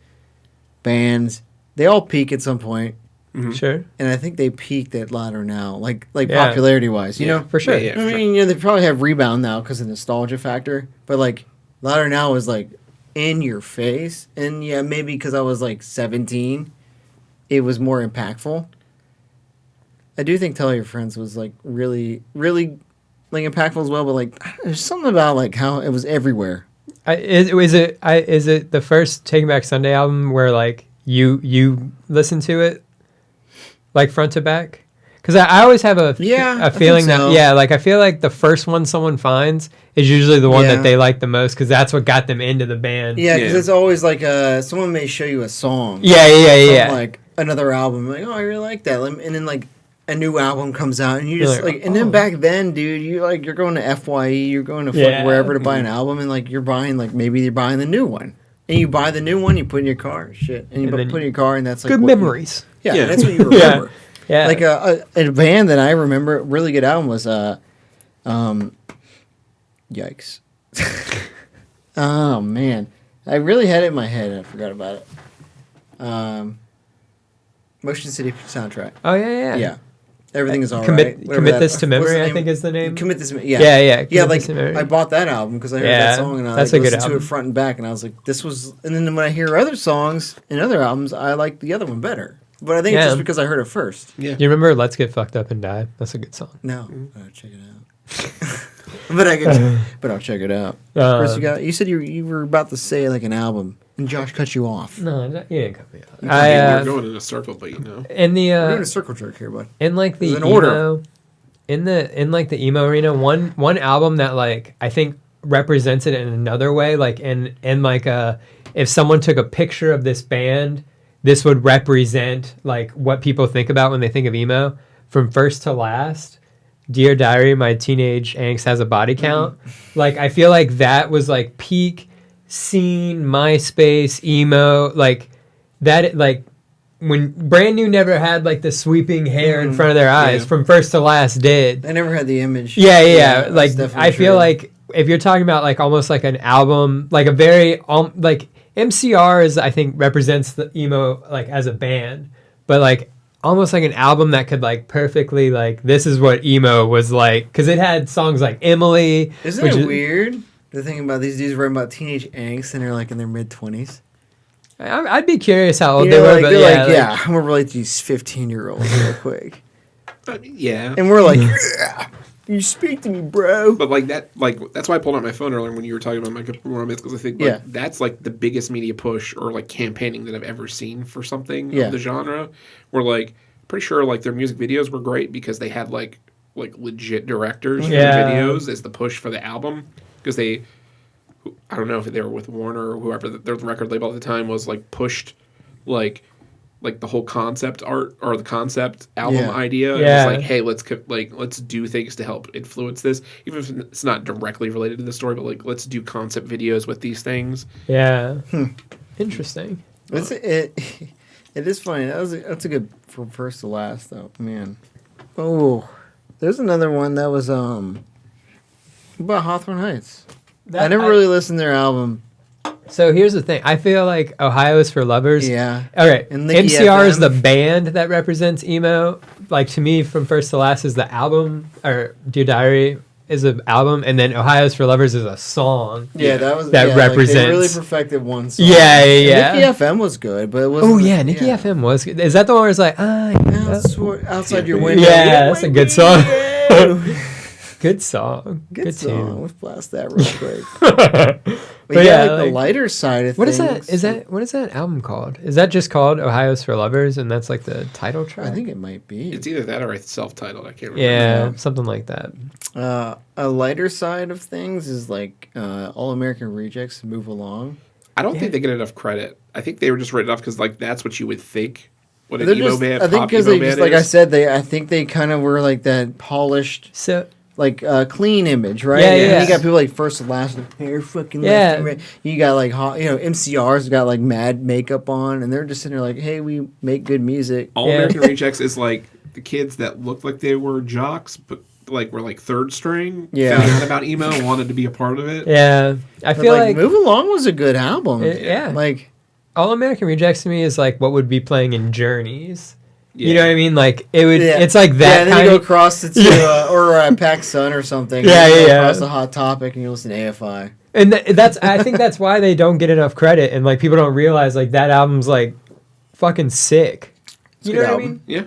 bands, they all peak at some point. Mm-hmm. Sure. And I think they peaked at Louder Now, like popularity wise, you know, for sure. Yeah, I mean, you know, they probably have rebound now because of nostalgia factor, but like Louder Now was like in your face, and yeah, maybe because I was like 17, it was more impactful. I do think Tell Your Friends was like really, really like impactful as well, but like there's something about like how it was everywhere. Is it the first Taking Back Sunday album where like you listen to it like front to back? Because I always have a feeling that like I feel like the first one someone finds is usually the one that they like the most because that's what got them into the band. Yeah, because it's always like someone may show you a song. Yeah. Like another album, like oh I really like that, and then like a new album comes out and you just like and then back then, dude, you're going to FYE, you're going to wherever to buy an album, and like you're buying like maybe you're buying the new one. And you buy the new one, you put in your car, and you put in your car, and that's like good memories. That's what you remember. Yeah. Like a band that I remember, a really good album was yikes. Oh man, I really had it in my head and I forgot about it. Motion City Soundtrack. Oh yeah. Yeah. Everything is all commit, right. Commit This to Memory, I think is the name. Commit This to Memory. Yeah. Like I bought that album because I heard that song and I listened to it front and back, and I was like, this was. And then when I hear other songs and other albums, I like the other one better. But I think it's just because I heard it first. Yeah. Do you remember "Let's Get Fucked Up and Die"? That's a good song. No, I'll check it out. but I'll check it out. Chris, you said you were about to say like an album, and Josh cut you off. No, you didn't cut me off. We're going in a circle, but you know. In the we're doing a circle jerk here, bud. In like the an emo, order. in like the emo arena, one album that like I think represents it in another way, like in like if someone took a picture of this band, this would represent like what people think about when they think of emo from first to last. Dear Diary, My Teenage Angst Has a Body Count. Like I feel like that was like peak scene MySpace emo, like that, like when Brand New never had like the sweeping hair in front of their eyes. From first to last did. I never had the image. Yeah. Like I feel like if you're talking about like almost like an album, like a very like MCR is I think represents the emo like as a band, but like almost like an album that could like perfectly like this is what emo was like because it had songs like Emily. Isn't it weird? They're thinking about these dudes writing about teenage angst, and they're like in their mid-20s. I'd be curious how old You they know, were, like, but they're yeah, I'm gonna relate to these 15-year-olds real quick. I mean, yeah. And we're like, yeah, you speak to me, bro. But like that, like that's why I pulled out my phone earlier when you were talking about My Chemical Romance, because I think like, that's like the biggest media push or like campaigning that I've ever seen for something of the genre. Where like pretty sure like their music videos were great because they had like legit directors for the videos as the push for the album, because they, I don't know if they were with Warner or whoever their record label at the time was, like pushed like the whole concept art or the concept album idea. Yeah. It was like, hey, let's do things to help influence this, even if it's not directly related to the story, but like let's do concept videos with these things. Yeah. Interesting. It is funny. That's a good from first to last though, man. Oh, there's another one that was about Hawthorne Heights. I never really listened to their album. So here's the thing. I feel like Ohio is for Lovers. Yeah. All right. And Nicky MCR is FM. the band that represents emo. Like to me, from first to last is the album, or Dear Diary is an album, and then Ohio is for Lovers is a song. That represents. Like they really perfected one song. Yeah. Nicky FM was good, but it wasn't. Oh yeah, Nicky FM was good. Is that the one where it's like outside your window? Yeah, that's a good song. Good song. Good song. tune. Let's blast that real quick. But yeah, like the lighter side of what things. What is that album called? Is that just called Ohio's for Lovers, and that's like the title track? I think it might be. It's either that or it's self-titled. I can't remember. Yeah, something like that. A lighter side of things is like All American Rejects, Move Along. I don't think they get enough credit. I think they were just written off because like that's what you would think. What an They're emo just, band, I think because they just, like I said, I think they kind of were like that polished, So like clean image, right? Yeah. And you got people like First to Last, like, hair fucking left and right. You got like MCR's got like mad makeup on, and they're just sitting there like, hey, we make good music. All American Rejects is like the kids that looked like they were jocks, but like were like third string. Yeah. Found out about emo, and wanted to be a part of it. yeah, I feel like Move Along was a good album. Like All American Rejects to me is like what would be playing in Journeys. Yeah. You know what I mean? Like it would. It's like that. Yeah, and then kind you go of, across it to or Pac Sun or something. Yeah, you go yeah. Across the Hot Topic, and you listen to AFI. and that's. I think that's why they don't get enough credit, and like people don't realize like that album's like fucking sick. You know what I mean? Yeah.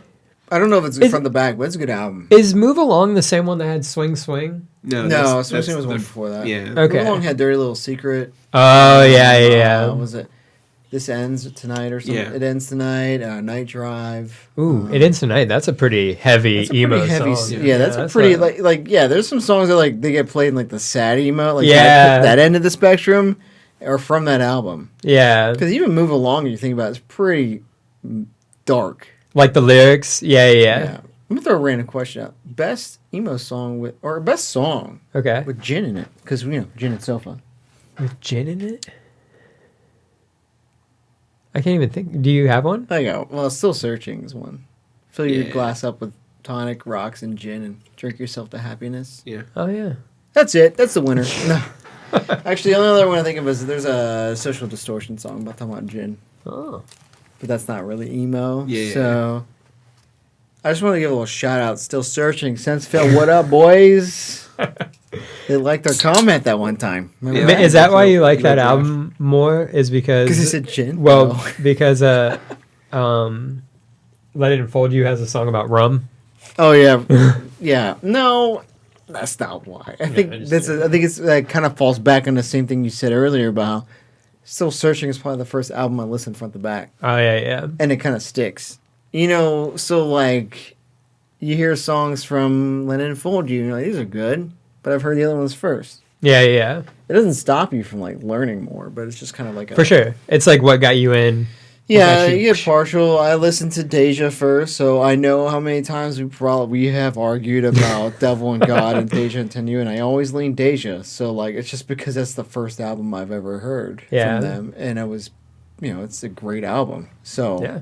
I don't know if it's from the back, but it's a good album. Is Move Along the same one that had Swing Swing? No, Swing Swing was one before that. Yeah. Okay. Move Along had Dirty Little Secret. Oh yeah. Was it This Ends Tonight or something? Yeah. It Ends Tonight. Night Drive. Ooh, It Ends Tonight. That's a pretty heavy emo song. That's a pretty like there's some songs that like they get played in like the sad emo, like Yeah. that end of the spectrum, or from that album. Yeah. Because even Move Along, you think about it's pretty dark. Like the lyrics. Yeah. I'm gonna throw a random question out. Best emo song or best song Okay. with gin in it, because gin and sofa. With gin in it? I can't even think. Do you have one? I go. Well, Still Searching is one. Fill your glass up with tonic, rocks, and gin, and drink yourself to happiness. Yeah. Oh yeah. That's it. That's the winner. No. Actually, the only other one I think of is there's a Social Distortion song about talking about gin. Oh. But that's not really emo. Yeah. So I just want to give a little shout out. Still Searching. Sense Phil, what up, boys? They liked our comment that one time. Remember Is that why you like that album more? Is because he said gin? Well, No. because Let It Unfold You has a song about rum. Oh yeah, yeah. No, that's not why. I think it's that kind of falls back on the same thing you said earlier about how Still Searching is probably the first album I listened front to back, Oh yeah. and it kind of sticks. So like you hear songs from Let It Unfold You, and you're like, these are good, but I've heard the other ones first. Yeah. It doesn't stop you from like learning more, but it's just kind of like For sure. It's like what got you in. Yeah, you get partial. I listened to Deja first, so I know how many times we have argued about Devil and God and Deja and Tenue, and I always lean Deja. So like, it's just because that's the first album I've ever heard from them, and it was, it's a great album. So Yeah.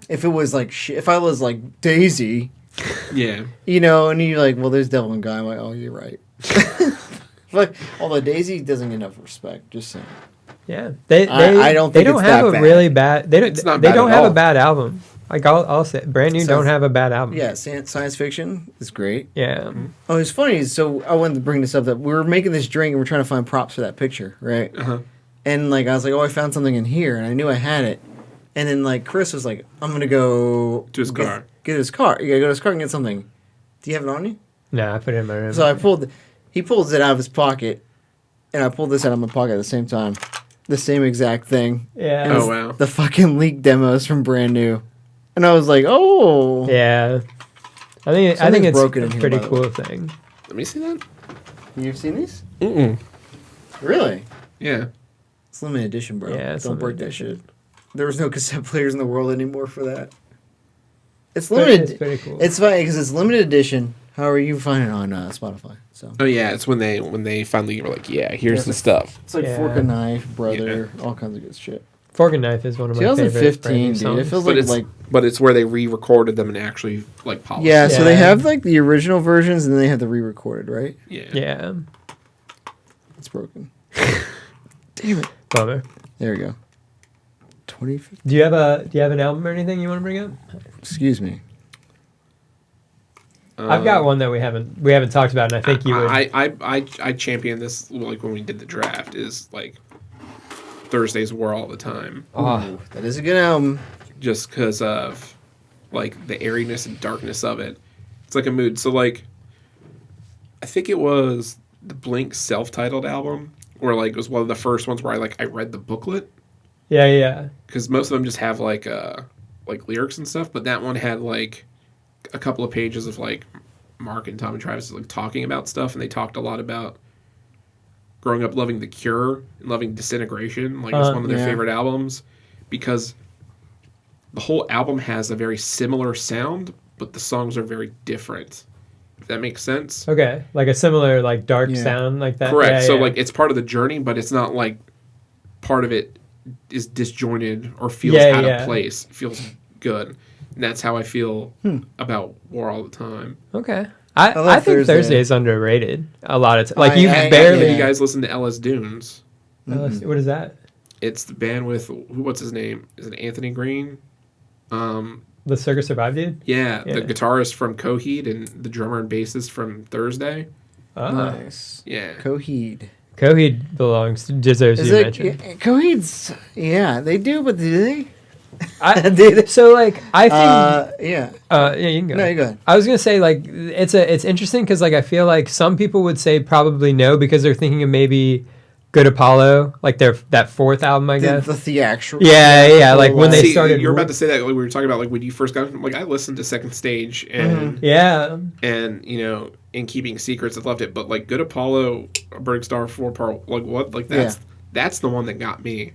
if it was like if I was like Daisy, Yeah. and you're like, well, there's Devil and God, I'm like, oh, you're right. But although Daisy doesn't get enough respect, just saying. Yeah, I don't think they don't it's have that a bad. really bad. They don't. It's not They bad don't at have all. a bad album. Like I'll say, Brand New don't have a bad album. Yeah, science fiction is great. Yeah. Oh, it's funny. So I wanted to bring this up that we were making this drink and we're trying to find props for that picture, right? And like I was like, oh, I found something in here, and I knew I had it. And then like Chris was like, I'm gonna go to his car. Get his car. You gotta go to his car and get something. Do you have it on you? No, I put it in my room. So he pulls it out of his pocket, and I pulled this out of my pocket at the same time. The same exact thing. Yeah. And Oh, wow. The fucking leaked demos from Brand New. And I was like, oh. Yeah. I think it's broken in a here, pretty by the cool thing. Let me see that. You've seen these? Mm-mm. Really? Yeah. It's limited edition, bro. Yeah, it's Don't break limited that shit. There was no cassette players in the world anymore for that. It's But limited. it's pretty cool. It's funny because it's limited edition. However, you can find it on Spotify. So Oh yeah, it's when they finally were like, yeah, here's the stuff. it's like Yeah. Fork and Knife, Brother, all kinds of good shit. Fork and Knife is one of my favorite. 2015, dude. songs. It feels But like but it's where they re-recorded them and actually like polished. yeah. So they Yeah. have like the original versions and then they have the re-recorded, right? Yeah. Yeah. It's broken. Damn it. Bummer. There we go. 2015. Do you have an album or anything you want to bring up? Excuse me. I've got one that we haven't talked about, and I think you would. I champion this like when we did the draft is like Thursday's War all the time, Oh, That is a good album. just because of like the airiness and darkness of it. It's like a mood. So like, I think it was the Blink self-titled album, or like it was one of the first ones where I read the booklet, yeah. because most of them just have like lyrics and stuff, but that one had like a couple of pages of like Mark and Tom and Travis like talking about stuff, and they talked a lot about growing up loving The Cure and loving Disintegration, like it's one of their Yeah. favorite albums, because the whole album has a very similar sound, but the songs are very different. If that makes sense. Okay, like a similar like dark Yeah. sound like that. Correct. Yeah, So yeah. like it's part of the journey, but it's not like part of it is disjointed or feels Yeah, out yeah. of place. It feels good. And that's how I feel about War all the time. Okay. love I think Thursday. Thursday is underrated a lot of like I- you I- barely. Have you guys listen to Ellis Dunes? What is that? It's the band with what's his name? Is it Anthony Green? The Circus Survive dude? Yeah, Yeah. the guitarist from Coheed and the drummer and bassist from Thursday. Oh. Nice. Yeah. Coheed. Coheed deserves Is to be it mentioned. Coheed's? Yeah, they do, but do they? I, Did- so like I think yeah. yeah, you can go. No, you go ahead. I was gonna say like it's interesting because like I feel like some people would say probably no because they're thinking of maybe Good Apollo, like that fourth album, I guess. The theatrical. Yeah, like when they See, started. you're about to say that like we were talking about like when you first got like I listened to Second Stage and Yeah, and you know in Keeping Secrets I loved it, but like Good Apollo, Burning Star, 4-part, like what like that's the one that got me.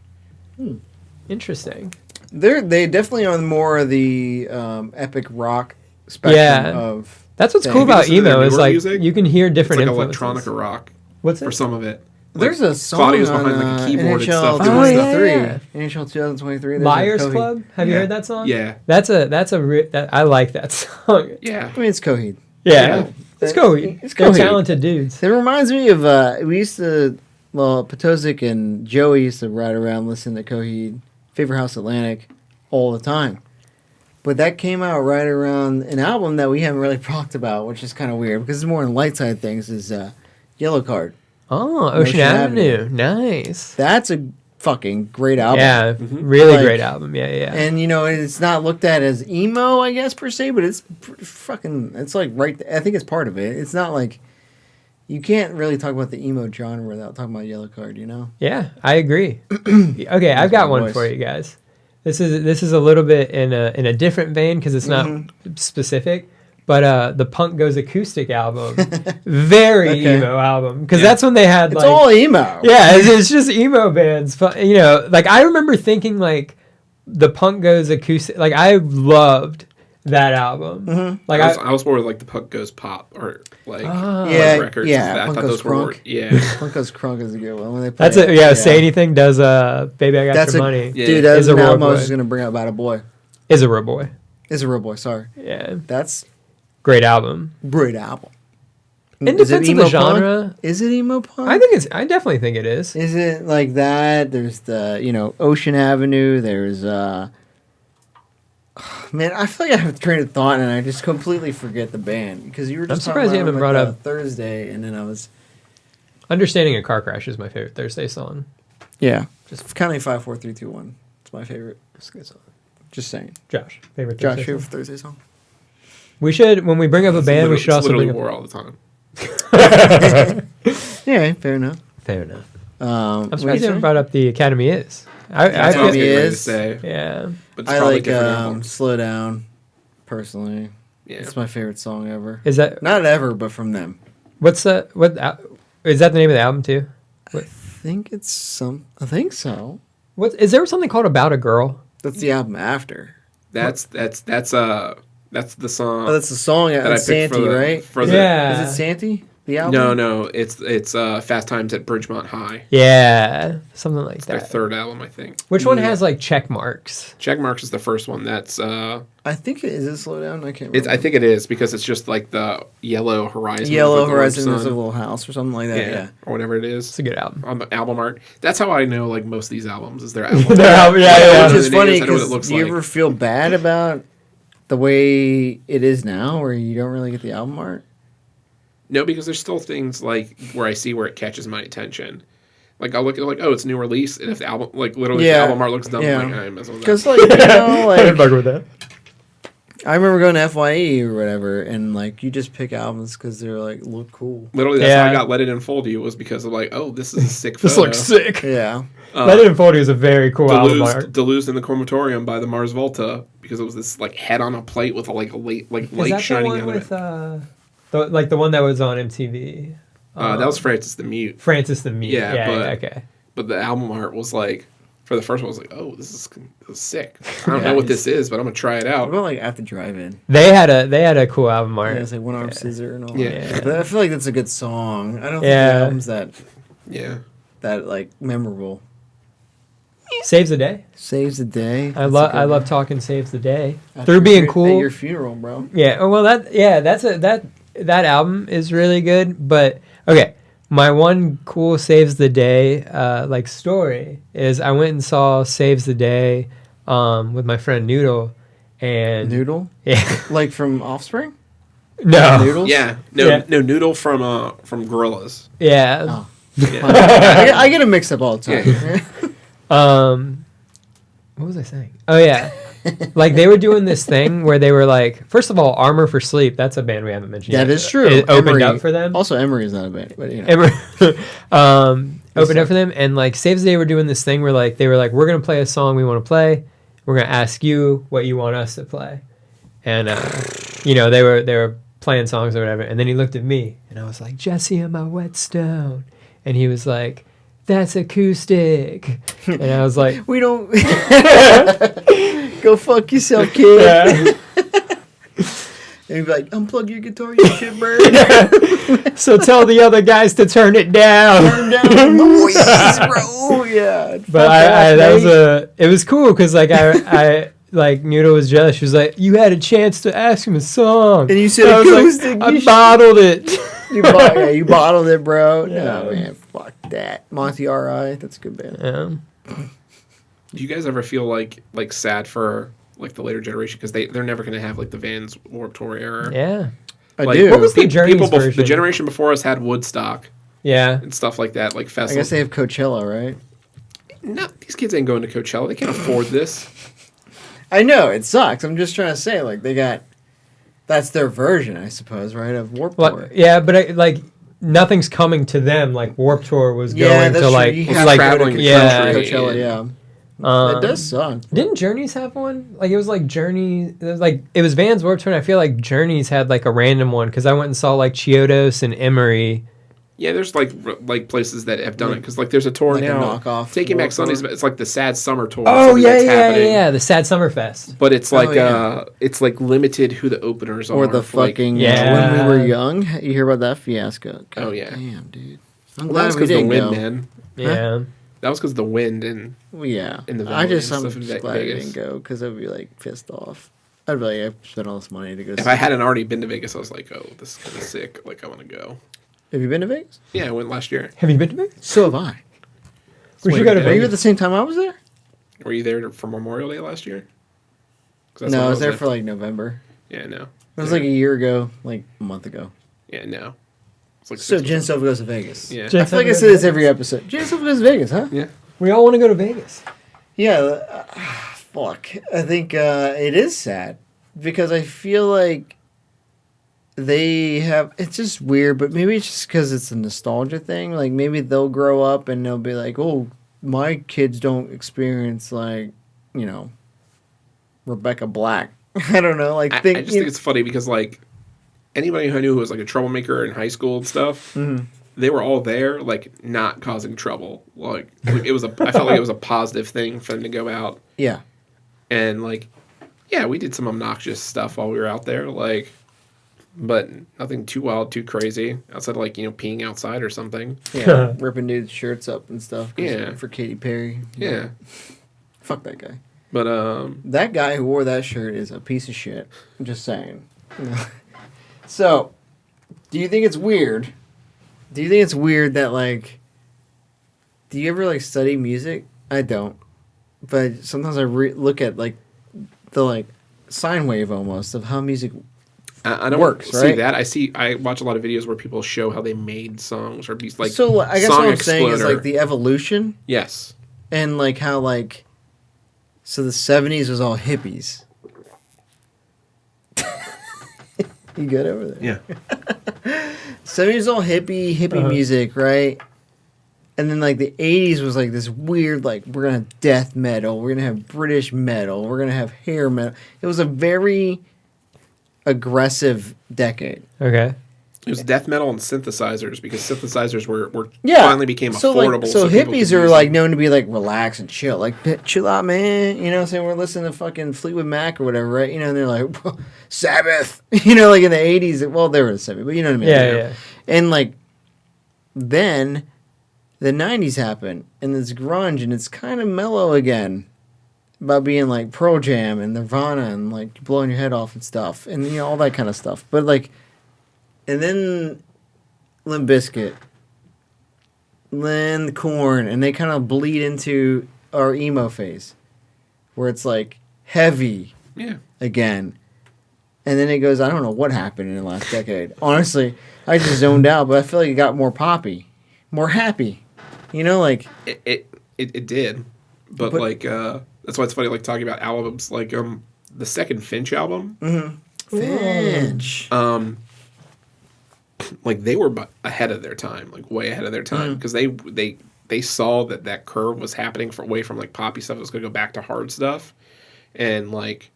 interesting. They definitely are more of the epic rock spectrum Yeah. of. That's what's Dang. cool Have you about listened to their emo is newer like music? you can hear It's different like influences. electronica rock What's for it? some of it. There's Like, a song Claudia's on behind like a keyboard and NHL stuff. Oh, yeah, 2023. yeah. NHL 2023. there's a Liars Coheed. Club. Have you Yeah. heard that song? Yeah, That's I like that song. yeah. I mean, it's Coheed. Yeah, it's Coheed. It's They're Coheed. talented dudes. It reminds me of we used to. Well, Potozic and Joey used to ride around listening to Coheed, Favor House Atlantic, all the time. But that came out right around an album that we haven't really talked about, which is kind of weird because it's more on light side things. Is Yellow Card. Oh, Ocean Ocean Avenue. Nice. That's a fucking great album. Yeah, really Like- great album. Yeah. And you know, it's not looked at as emo, I guess per se, but it's fucking. It's like I think it's part of it. It's not like you can't really talk about the emo genre without talking about Yellow Card. You know. Yeah, I agree. Okay, I've got my one voice. for you guys. This is a little bit in a different vein because it's not Mm-hmm. specific, but the Punk Goes Acoustic album, very Okay. emo album because that's when they had It's like all emo. yeah, it's just emo bands. But you know, like I remember thinking like the Punk Goes Acoustic, like I loved that album. Mm-hmm. Like I was more like the Punk Goes Pop or like Yeah, records. yeah, I Punk thought Goes those were more, Crunk. yeah. Punk Goes Crunk is a good one. When they play that's it. Yeah, Say Anything does Baby I Got That's Your a Money. Yeah. dude. That's Is a an Real album I was Boy. just gonna bring up about a boy. Is a Real Boy. Is a real boy. Sorry, Yeah, that's great album. great album. In Is it defense of the emo punk? genre, Is it emo punk? I definitely think it is. Is it like that? There's the Ocean Avenue. There's Man, I feel like I have a train of thought and I just completely forget the band because you were just I'm surprised you haven't brought up Thursday, and then I was Understanding a Car Crash is my favorite Thursday song. just counting 5, 4, 3, 2, 1. It's my favorite. It's a good song. Just saying. Josh, favorite Josh, Thursday favorite song? Thursday song. We should, when we bring up a band, we should also bring up. War all the time. Yeah, fair enough. Fair enough. I'm I'm surprised you haven't brought up the Academy Is. I That's what I was feel, getting ready to is. say. yeah. But it's I probably like different albums. Slow Down, personally. Yeah. It's my favorite song ever. Is that Not ever, but from them. what's the what? Is that the name of the album too? I think so. What is there something called About a Girl? That's the album after. That's the song. Oh, that's the song that I at picked Santee, for the, right? For the, Yeah. Is it Santee? The album? No, it's Fast Times at Bridgemont High. Yeah, something like Their that. third album, I think. Which one Yeah. has like check marks? Checkmarks is the first one. That's I think it is a Slow Down. I can't remember. I think it is because it's just like the yellow horizon. Yellow with the orange Horizon is a sun. little house or something like that. Yeah. or whatever it is. It's a good album. On the album art. That's how I know like most of these albums is their album. Their album, yeah. Which is I know funny what it because looks do you like. ever feel bad about the way it is now where you don't really get the album art? No, because there's still things like where I see where it catches my attention. Like I'll look at it's a new release, and if the album if the Yeah. album art looks dumb, Yeah. I'm like I mess with that. Because like, you know, I didn't like bug with that. I remember going to FYE or whatever, and like you just pick albums because they're like look cool. Literally, that's Yeah. how I got Let It Unfold You was because of like, oh, this is a sick This photo. looks sick. Yeah. Let It Unfold You is a very cool album art. Deluged in the Crematorium by the Mars Volta because it was this like head on a plate with a light Is light that shining the out one of with it. the one that was on MTV? That was Francis the Mute. Francis the Mute. Yeah, but- okay. But the album art was like, for the first one, I was like, oh, this is sick. I don't know what this is, but I'm gonna try it What out. about like At the Drive-In? They had a cool album art. Yeah, it's like One Arm Scissor and all Yeah. that. But I feel like that's a good song. I don't think Yeah. the album's Yeah. that like memorable. Saves the Day. Saves the Day. I love talking Saves the Day. At Through your being fu- cool. At your funeral, bro. Yeah. Oh, well, that album is really good. But okay, my one cool Saves the Day like story is I went and saw Saves the Day with my friend Noodle, and Noodle? Yeah. Like from Offspring? No. Noodles? Yeah. Yeah. No, Noodle from Gorillaz. Yeah. Oh. Yeah. I get them mixed up all the time. What was I saying? Oh yeah. Like they were doing this thing where they were like, first of all, Armor for Sleep. That's a band we haven't mentioned That yet. is true. It opened Emery. up for them. Also, Emery is not a band, but you know. Opened up for them, and like Saves the Day were doing this thing where like they were like, we're gonna play a song we want to play. We're gonna ask you what you want us to play, and they were playing songs or whatever. And then he looked at me, and I was like, Jesse and my whetstone, and he was like, that's acoustic, and I was like, We don't. Go fuck yourself, kid. yeah. And he'd be like, unplug your guitar, you shit bird. So tell the other guys to turn it down. Turn down the noise, bro. Yeah. But it was cool because like I like Noodle was jealous. She was like, you had a chance to ask him a song. And you said I was like, acoustic. I bottled it. You bottled it, bro. Yeah. No, man. Fuck that. Monty R.I. That's a good band. Yeah. Do you guys ever feel like sad for like the later generation because they're never gonna have like the Vans Warped Tour era? Yeah. I Like, do. What was the Journey's the version? generation before us had Woodstock Yeah. and stuff like that, like I festivals. guess they have Coachella, right? No, these kids ain't going to Coachella. They can't afford this. I know. It sucks. I'm just trying to say, like, that's their version, I suppose, right, of Warped Tour. Well, yeah, but like nothing's coming to them like Warped Tour was Yeah, going that's to true. like You it's have like to go to traveling yeah. country. Coachella, yeah. It does suck. Didn't Journeys have one? Like it was like Journey. It was Vans Warped Tour. And I feel like Journeys had like a random one because I went and saw like Chiodos and Emery. Yeah, there's like places that have done it because like there's a tour Like a now. knockoff Taking Back Warped Tour. Sundays, it's like the Sad Summer Tour. Oh something that's happening. yeah. The Sad Summer Fest. But it's like yeah. it's like limited who the openers are. Or the for, like- fucking Yeah. when we were young. You hear about that fiasco? God Oh, yeah. damn, dude. I'm Well, that was glad we because the didn't wind, go. man. Yeah. That was because the wind and Well, yeah. In the I'm valley just and stuff in glad we Vegas. didn't go because I'd be like pissed off. I'd be like, I spent all this money to go. if I hadn't already been to Vegas, I was like, oh, this is kind of sick. Like I want to go. Have you been to Vegas? Yeah, I went last year. Have you been to Vegas? So have I. We Wait, should go to yeah. Were you at Vegas. the same time I was there? Were you there for Memorial Day last year? No, I was there for like November. Yeah, no. It was like a year ago, like a month ago. Yeah, no. It's like So Jen Silva goes to Vegas. Yeah. I feel like I say this every episode. Jen Silva goes to Vegas, huh? Yeah. We all want to go to Vegas. Yeah. Fuck. I think it is sad because I feel like they have. It's just weird, but maybe it's just because it's a nostalgia thing. Like maybe they'll grow up and they'll be like, "Oh, my kids don't experience like, you know, Rebecca Black." I don't know. Like, I just think it's funny because like anybody who I knew who was like a troublemaker in high school and stuff, they were all there, like not causing trouble. Like it was I felt like it was a positive thing for them to go out. Yeah. And like, yeah, we did some obnoxious stuff while we were out there, like, but nothing too wild, too crazy outside of like, you know, peeing outside or something. Yeah. Ripping dudes' shirts up and stuff. Yeah. For Katy Perry. Yeah. Fuck that guy. But that guy who wore that shirt is a piece of shit. I'm just saying. So, do you think it's weird? Do you think it's weird that like? Do you ever like study music? I don't, but sometimes I look at like the like sine wave almost of how music I don't works. see right? that. I watch a lot of videos where people show how they made songs or these like. So I guess Song what I'm saying is Exploder. like the evolution Yes. and like how like. So the 70s was all hippies. You good over there? Yeah. 70s was all hippie music, right? And then like the 80s was like this weird, like we're gonna have death metal, we're gonna have British metal, we're gonna have hair metal. It was a very aggressive decade. Okay. It was death metal and synthesizers because synthesizers were Yeah, finally became affordable. Like, so people hippies could are use like them. known to be like relax and chill, like chill out, man. You know what I'm saying? We're listening to fucking Fleetwood Mac or whatever, right? You know, and they're like Sabbath. You know, like in the 80s. Well, there was Sabbath, but you know what I mean? Yeah. And like then the 90s happened and it's grunge and it's kind of mellow again about being like Pearl Jam and Nirvana and like blowing your head off and stuff and you know all that kind of stuff. But like, and then Limp Bizkit, then Korn, and they kind of bleed into our emo phase, where it's like heavy again, and then it goes. I don't know what happened in the last decade. Honestly, I just zoned out, but I feel like it got more poppy, more happy. You know, like it did, but like that's why it's funny, like talking about albums, like the second Finch album, Finch. like they were ahead of their time, like way ahead of their time, because they saw that curve was happening away from like poppy stuff. It was going to go back to hard stuff, and like,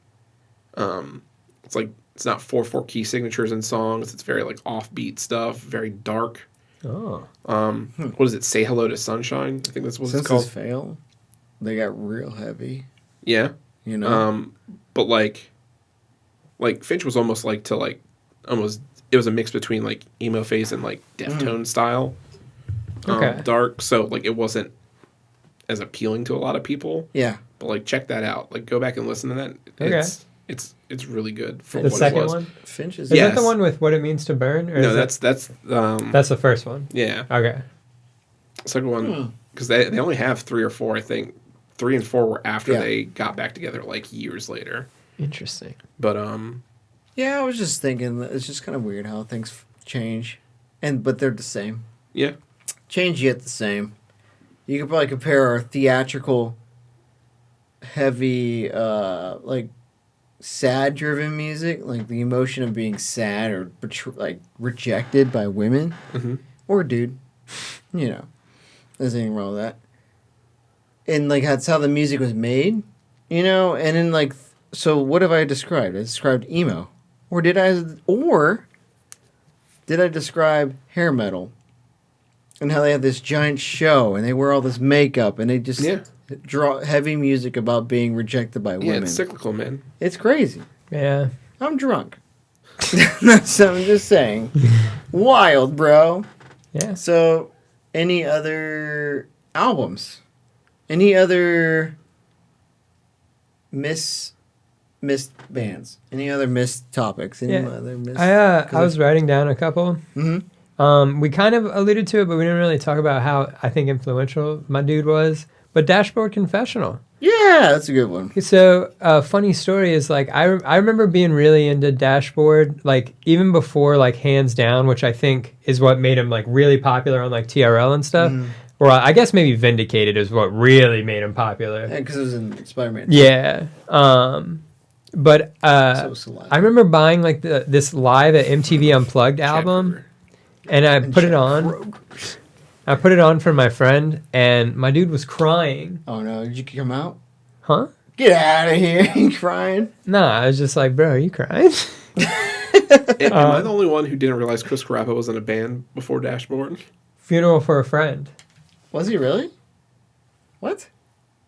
it's like it's not 4/4 key signatures in songs. It's very like offbeat stuff, very dark. Oh. What is it? Say Hello to Sunshine. I think that's what Since it's called. this failed, they got real heavy. Yeah. You know. But like Finch was almost like to like almost. It was a mix between like emo phase and like Deftone style, Okay. dark. So like it wasn't as appealing to a lot of people. Yeah. But like check that out. Like go back and listen to that. Okay. It's really good for The what second it was. one? Finch is. Is Yes. that the one with What It Means to Burn? Or No, is that's that's the first one. yeah. Okay. Second one because they only have 3 or 4. I think 3 and 4 were after Yeah. they got back together like years later. Interesting. But Yeah, I was just thinking that it's just kind of weird how things change, but they're the same. yeah. Change yet the same. You could probably compare our theatrical, heavy, like sad-driven music, like the emotion of being sad or like rejected by women or a dude. You know, there's anything wrong with that. And like that's how the music was made, you know. And then like, so what have I described? I described emo. Or did I describe hair metal and how they have this giant show and they wear all this makeup and they just draw heavy music about being rejected by women? Yeah, it's cyclical, man. It's crazy. Yeah. I'm drunk. So I'm just saying. Wild, bro. Yeah. So, any other albums? Any other missed bands? Any other missed topics? Any other missed? I was writing down a couple. Mm-hmm. We kind of alluded to it, but we didn't really talk about how I think influential my dude was. but Dashboard Confessional. Yeah, that's a good one. So, funny story is like I remember being really into Dashboard, like even before like Hands Down, which I think is what made him like really popular on like TRL and stuff. Or I guess maybe Vindicated is what really made him popular. Yeah, because it was in Spider-Man. Yeah. But I remember buying like this live at MTV Unplugged album, and I put it on. I put it on for my friend, and my dude was crying. Oh no! Did you come out? Huh? Get out of here! You crying? Nah, I was just like, bro, are you crying? Am I the only one who didn't realize Chris Carrappa was in a band before Dashboard? Funeral for a Friend. Was he really? What?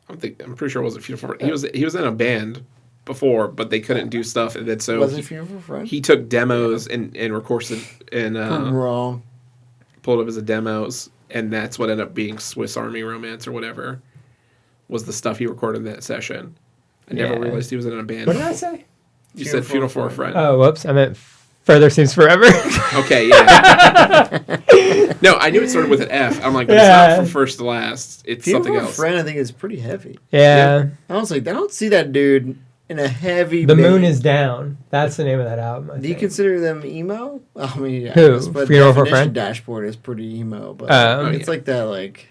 I'm pretty sure it wasn't Funeral for a Friend. He was in a band before, but they couldn't do stuff, and then so wasn't Funeral for a Friend? He took demos and recorded and I'm wrong. Pulled up as a demos, and that's what ended up being Swiss Army Romance or whatever was the stuff he recorded in that session. I never realized he was in a band. What did I say? You said Funeral for a Friend. Oh, whoops! I meant Further Seems Forever. Okay, yeah. No, I knew it started with an F. I'm like, but it's not from first to last. It's Funeral something for else. a Friend, I think, is pretty heavy. Yeah. I was like, I don't see that dude in a heavy. The band. Moon is Down. That's the name of that album. I Do you think. consider them emo? I mean, yeah, Who? I guess, but Funeral for a definition Friend? Dashboard is pretty emo, but it's like that, like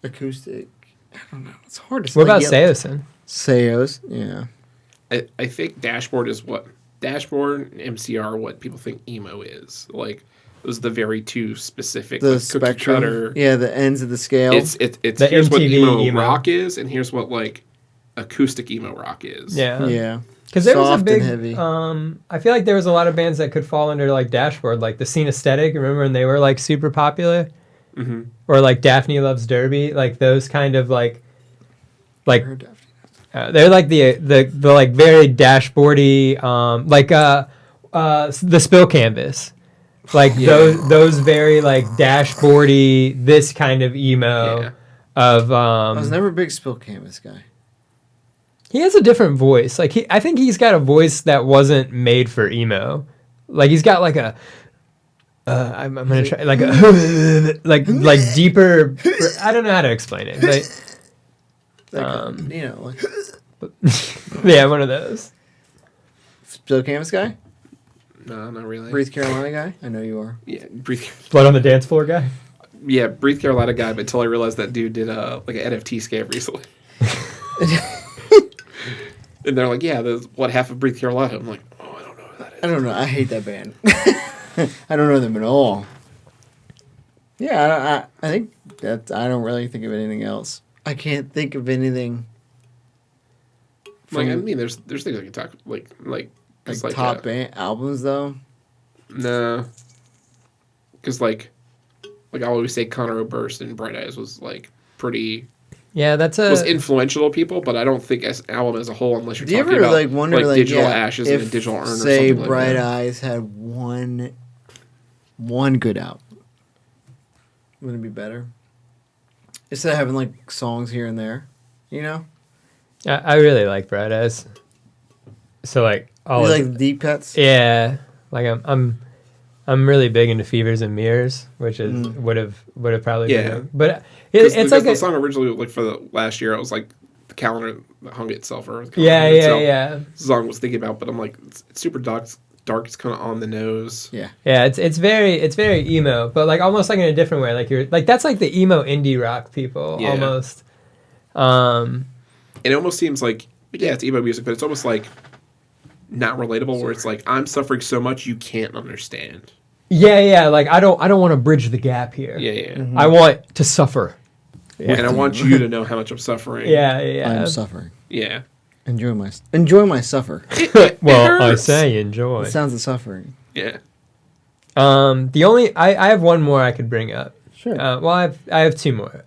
acoustic. I don't know. It's hard to say. What about Seosin? Seos, yeah. I think Dashboard is what Dashboard and MCR are what people think emo is. Like those are the very two specific The like, spectrum, cutter. yeah, the ends of the scale. It's The here's what MTV emo rock is, and here's what like acoustic emo rock is. Yeah. Yeah. Because there was a Soft big, and heavy. I feel like there was a lot of bands that could fall under like Dashboard, like the Scene Aesthetic. Remember when they were like super popular, or like Daphne Loves Derby, like those kind of like they're like the like very dashboardy, like the Spill Canvas, like those very like dashboardy, this kind of emo. Yeah. Of I was never a big Spill Canvas guy. He has a different voice. Like I think he's got a voice that wasn't made for emo. Like he's got like a, I'm gonna try like a like deeper. I don't know how to explain it. Like, you know, like Yeah, one of those. Spill Canvas guy, No, not really. Breathe Carolina guy. I know you are. Yeah, Breathe. Blood on the Dance Floor guy. Yeah, Breathe Carolina guy. But until I realized that dude did like an NFT scam recently. And they're like, yeah, what half of Breathe Carolina? I'm like, oh, I don't know who that is. I don't know. I hate that band. I don't know them at all. Yeah, I think that I don't really think of anything else. I can't think of anything. Like I mean, there's things I can talk like top band albums though. No, because like I always say Conor Oberst and Bright Eyes was like pretty. Yeah, was influential to people, but I don't think as an album as a whole, unless you're Do you talking ever about like wonder like Digital yeah, Ashes if, and a Digital Urn or say something Bright like that. Eyes had one good album, wouldn't it be better? Instead of having like songs here and there, you know? I really like Bright Eyes. So like all You of like deep cuts? Yeah, like I'm really big into Fevers and Mirrors, which is would have probably been, but it's like the song originally like for the last year. It was like the calendar that hung itself or the yeah. The song I was thinking about, but I'm like it's super dark. It's kind of on the nose. Yeah. It's very emo, but like almost like in a different way. Like you're like that's like the emo indie rock people almost. It almost seems like it's emo music, but it's almost like not relatable. Where it's like I'm suffering so much you can't understand. Yeah. Like I don't want to bridge the gap here. Yeah. Mm-hmm. I want to suffer. Yeah. And I want you to know how much I'm suffering. Yeah. I'm suffering. Yeah. Enjoy my suffer. Well, I say enjoy. It sounds of suffering. Yeah. The only I have one more I could bring up. Sure. I have two more.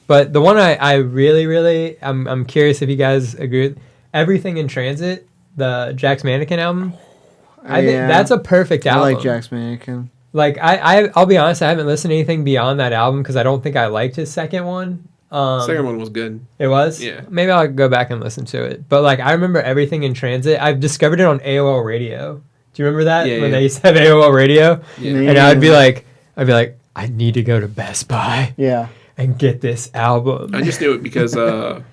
But the one I really I'm curious if you guys agree with Everything in Transit, the Jack's Mannequin album. I think that's a perfect album. I like Jack's Mannequin. Like I'll be honest, I haven't listened to anything beyond that album because I don't think I liked his second one. Second one was good. It was? Yeah. Maybe I'll go back and listen to it. But like I remember Everything in Transit. I've discovered it on AOL Radio. Do you remember that? Yeah, when they used to have AOL Radio? Yeah. And I'd be like, I need to go to Best Buy. Yeah. and get this album. I just knew it because it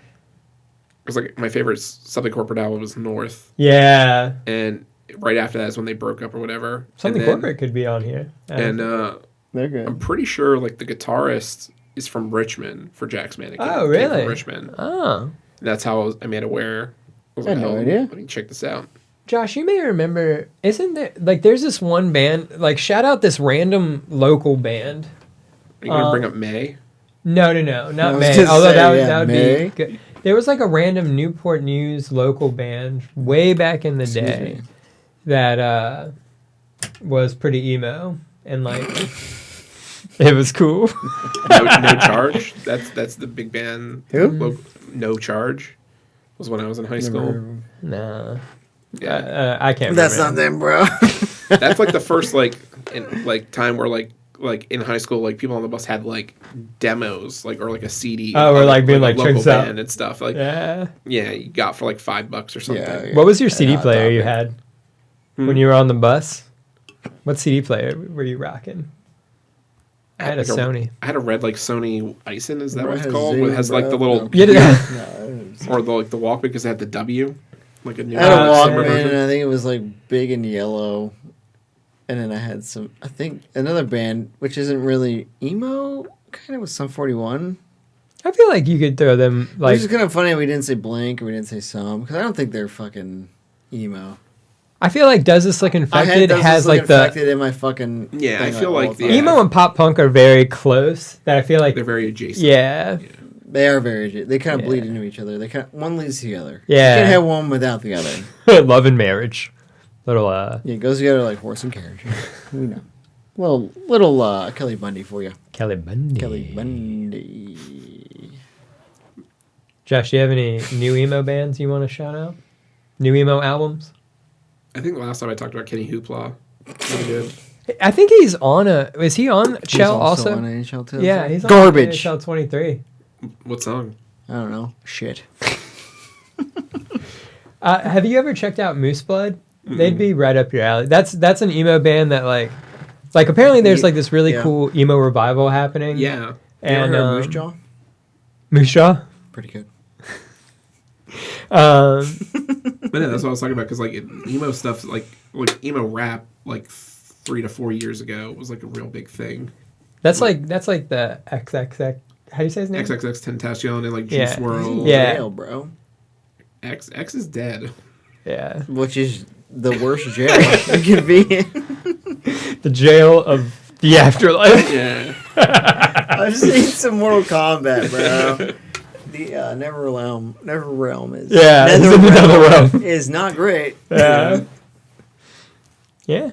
was like my favorite Something Corporate album was North, Yeah. and right after that is when they broke up or whatever. Something And then- Corporate could be on here. And They're good. I'm pretty sure like the guitarist is from Richmond for Jack's Mannequin. Oh, Came really? From Richmond. Oh. And that's how I made aware. I was I had no idea. Let me check this out. Josh, you may remember, isn't there, like, there's this one band, like, shout out this random local band. Are you gonna bring up May? No, I not was May. just Although saying, that would May. be good. There was like a random Newport News local band way back in the Excuse day me. that was pretty emo and like it was cool. No Charge. That's the big band. Who? No Charge was when I was in high school. Nah, Yeah, I can't. That's remember. not them, bro. that's like the first time where like in high school, like people on the bus had like demos, like or like a CD. Oh, or like being a like, local check this out. band and stuff. Like Yeah. you got for like $5 or something. Yeah. What was your CD Hot player you Topic. had when you were on the bus? What CD player were you rocking? I had a Like Sony. I had a red like Sony Ison. Is that Bro, what it's has called? Zoom, It has like bro. the little No. Yeah. or the like the Walkman because it had the W, like a new I had a summer Walkman, version. and I think it was like big and yellow. And then I had I think another band, which isn't really emo, kind of was Sum 41. I feel like you could throw them like. Which is kind of funny we didn't say Blank or we didn't say Some, because I don't think they're fucking emo. I feel like Does This Look Infected Does This has Look like the Infected in my fucking Yeah, I thing, feel all like the the- time. emo and pop punk are very close. That I feel like. They're very adjacent. Yeah. They are very. They kind of Yeah. bleed into each other. They one leads to the other. Yeah. You can't have one without the other. Love and Marriage. Little Yeah, it goes together like horse and carriage. We know. Little Kelly Bundy for you. Kelly Bundy. Kelly Bundy. Josh, do you have any new emo bands you want to shout out? New emo albums? I think last time I talked about Kenny Hoopla. Really good. I think he's on is he on He's Chell also? on NHL too. Yeah, he's on Garbage. NHL 23. What song? I don't know. Shit. Have you ever checked out Moose Blood? They'd be right up your alley. That's an emo band that like apparently there's like this really Yeah. cool emo revival happening. Yeah. You And ever heard Moose Jaw? Moose Jaw? Pretty good. But yeah, that's what I was talking about because like emo stuff, like emo rap, like 3 to 4 years ago was like a real big thing. That's like the XXX. How do you say his name? XXX Tentacion and like Juice Yeah. WRLD. Yeah. Jail, bro. X is dead. Yeah. Which is the worst jail it can be in. The jail of the afterlife. Yeah. I've seen some Mortal Kombat, bro. The Never Realm is Yeah, it's in another realm. is not great. Yeah. Yeah.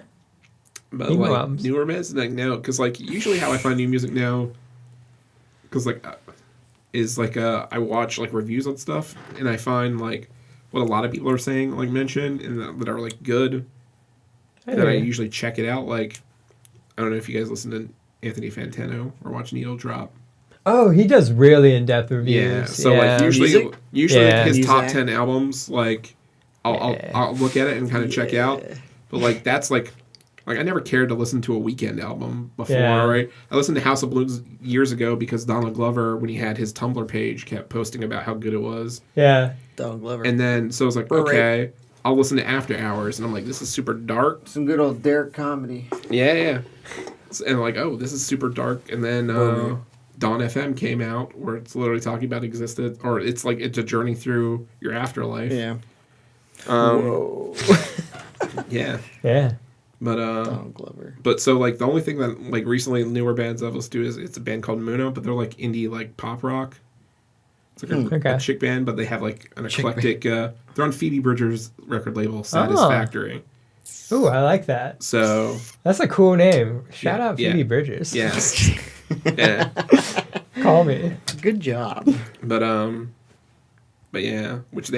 But Emo like albums. newer bands, like now, because like usually how I find new music now, because like is like I watch like reviews on stuff and I find like what a lot of people are saying, like mentioned and that are like good. And then I usually check it out. Like I don't know if you guys listen to Anthony Fantano or watch Needle Drop. Oh, he does really in-depth reviews. Yeah, so like usually Music? like, his Music? top 10 albums, like I'll look at it and kind of check out. But like that's like I never cared to listen to a Weekend album before, right? I listened to House of Blues years ago because Donald Glover, when he had his Tumblr page, kept posting about how good it was. Yeah. Donald Glover. And then so I was like, okay, I'll listen to After Hours, and I'm like, this is super dark. Some good old Derek comedy. Yeah. And like, oh, this is super dark. And then Dawn FM came out, where it's literally talking about existence, or it's like it's a journey through your afterlife. Yeah. Whoa. Yeah. Yeah. But Donald Glover. But so like the only thing that like recently newer bands I've listened to is it's a band called Muno, but they're like indie like pop rock. It's like a chick band, but they have like an eclectic. They're on Phoebe Bridgers' record label, Satisfactory. Ooh, I like that. So That's a cool name. Shout out yeah. Phoebe Bridgers. yeah, yeah. Call me. Good job. But yeah, which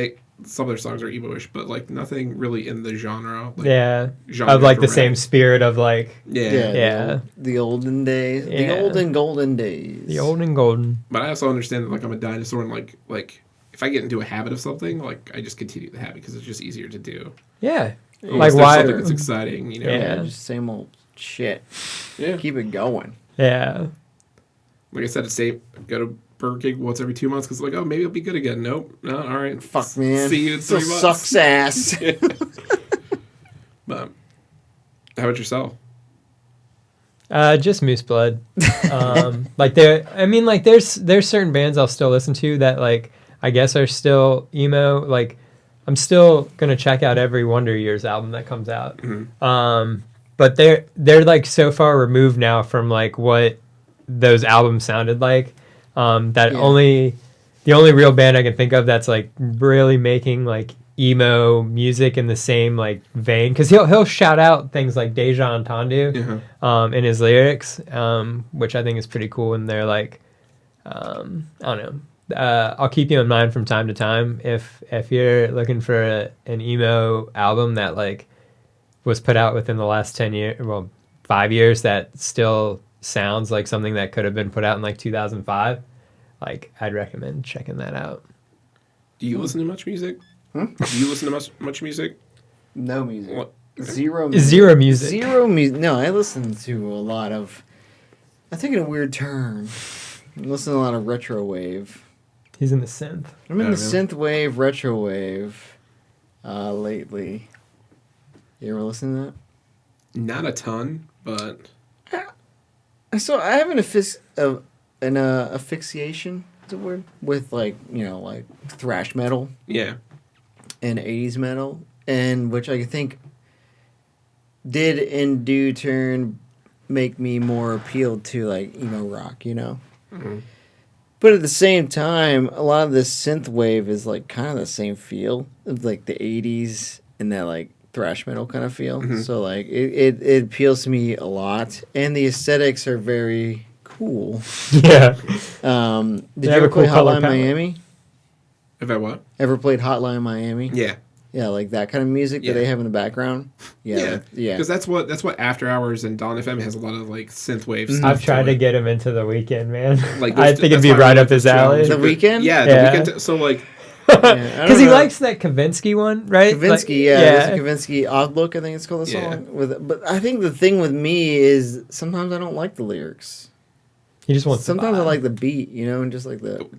some of their songs are emo-ish, but like nothing really in the genre. Like, Yeah. genre Of like the direct. same spirit of like Yeah. Yeah. The olden days. Yeah. The olden golden days. the old and golden. But I also understand that like I'm a dinosaur and like if I get into a habit of something, like I just continue the habit because it's just easier to do. Yeah. Unless Like there's why? something that's exciting, you know. Yeah. Yeah, just same old shit. Yeah. Keep it going. Yeah. Like I said, it's safe. Go to Burger King once every 2 months because like, oh, maybe it'll be good again. Nope. No, all right. Fuck, man. See you in 3 months. Sucks ass. But how about yourself? Just Moose Blood. Like there's certain bands I'll still listen to that like I guess are still emo. Like I'm still gonna check out every Wonder Years album that comes out. Mm-hmm. But they're like so far removed now from like what those albums sounded like. The only real band I can think of that's like really making like emo music in the same like vein, because he'll shout out things like Deja Entendu in his lyrics, which I think is pretty cool. And they're like, I don't know. I'll keep you in mind from time to time if you're looking for an emo album that like was put out within the last 5 years that still sounds like something that could have been put out in like 2005. Like I'd recommend checking that out. Do you listen to much music? Do you listen to much music? No music. What? Zero music. Zero music. Zero music. No, I listen to a lot of... I'm taking a weird turn. I'm listening to a lot of retro wave. He's in the synth. I'm in the synth wave, retro wave lately. You ever listen to that? Not a ton, but... So I have an asphyxiation, is a word, with like, like thrash metal. Yeah. And 80s metal, and which I think did in due turn make me more appealed to like emo rock, Mm-hmm. But at the same time, a lot of this synth wave is like kind of the same feel of like the 80s and that like thrash metal kind of feel. Mm-hmm. So like it appeals to me a lot, and the aesthetics are very cool. Yeah. Did you ever play Hotline Miami? Have I what? Ever played Hotline Miami? Yeah. Yeah, like that kind of music that they have in the background. Yeah. Because that's what After Hours and Dawn FM has a lot of like synthwave stuff. I've tried to get him into The Weeknd, man. Like I think it'd be right up his alley. The Weeknd? Yeah, The Weeknd. So like, because he likes that Kavinsky one, right? Kavinsky, there's a Kavinsky Odd Look, I think it's called the song. But I think the thing with me is sometimes I don't like the lyrics. He just wants. Sometimes I like the beat, and just like the.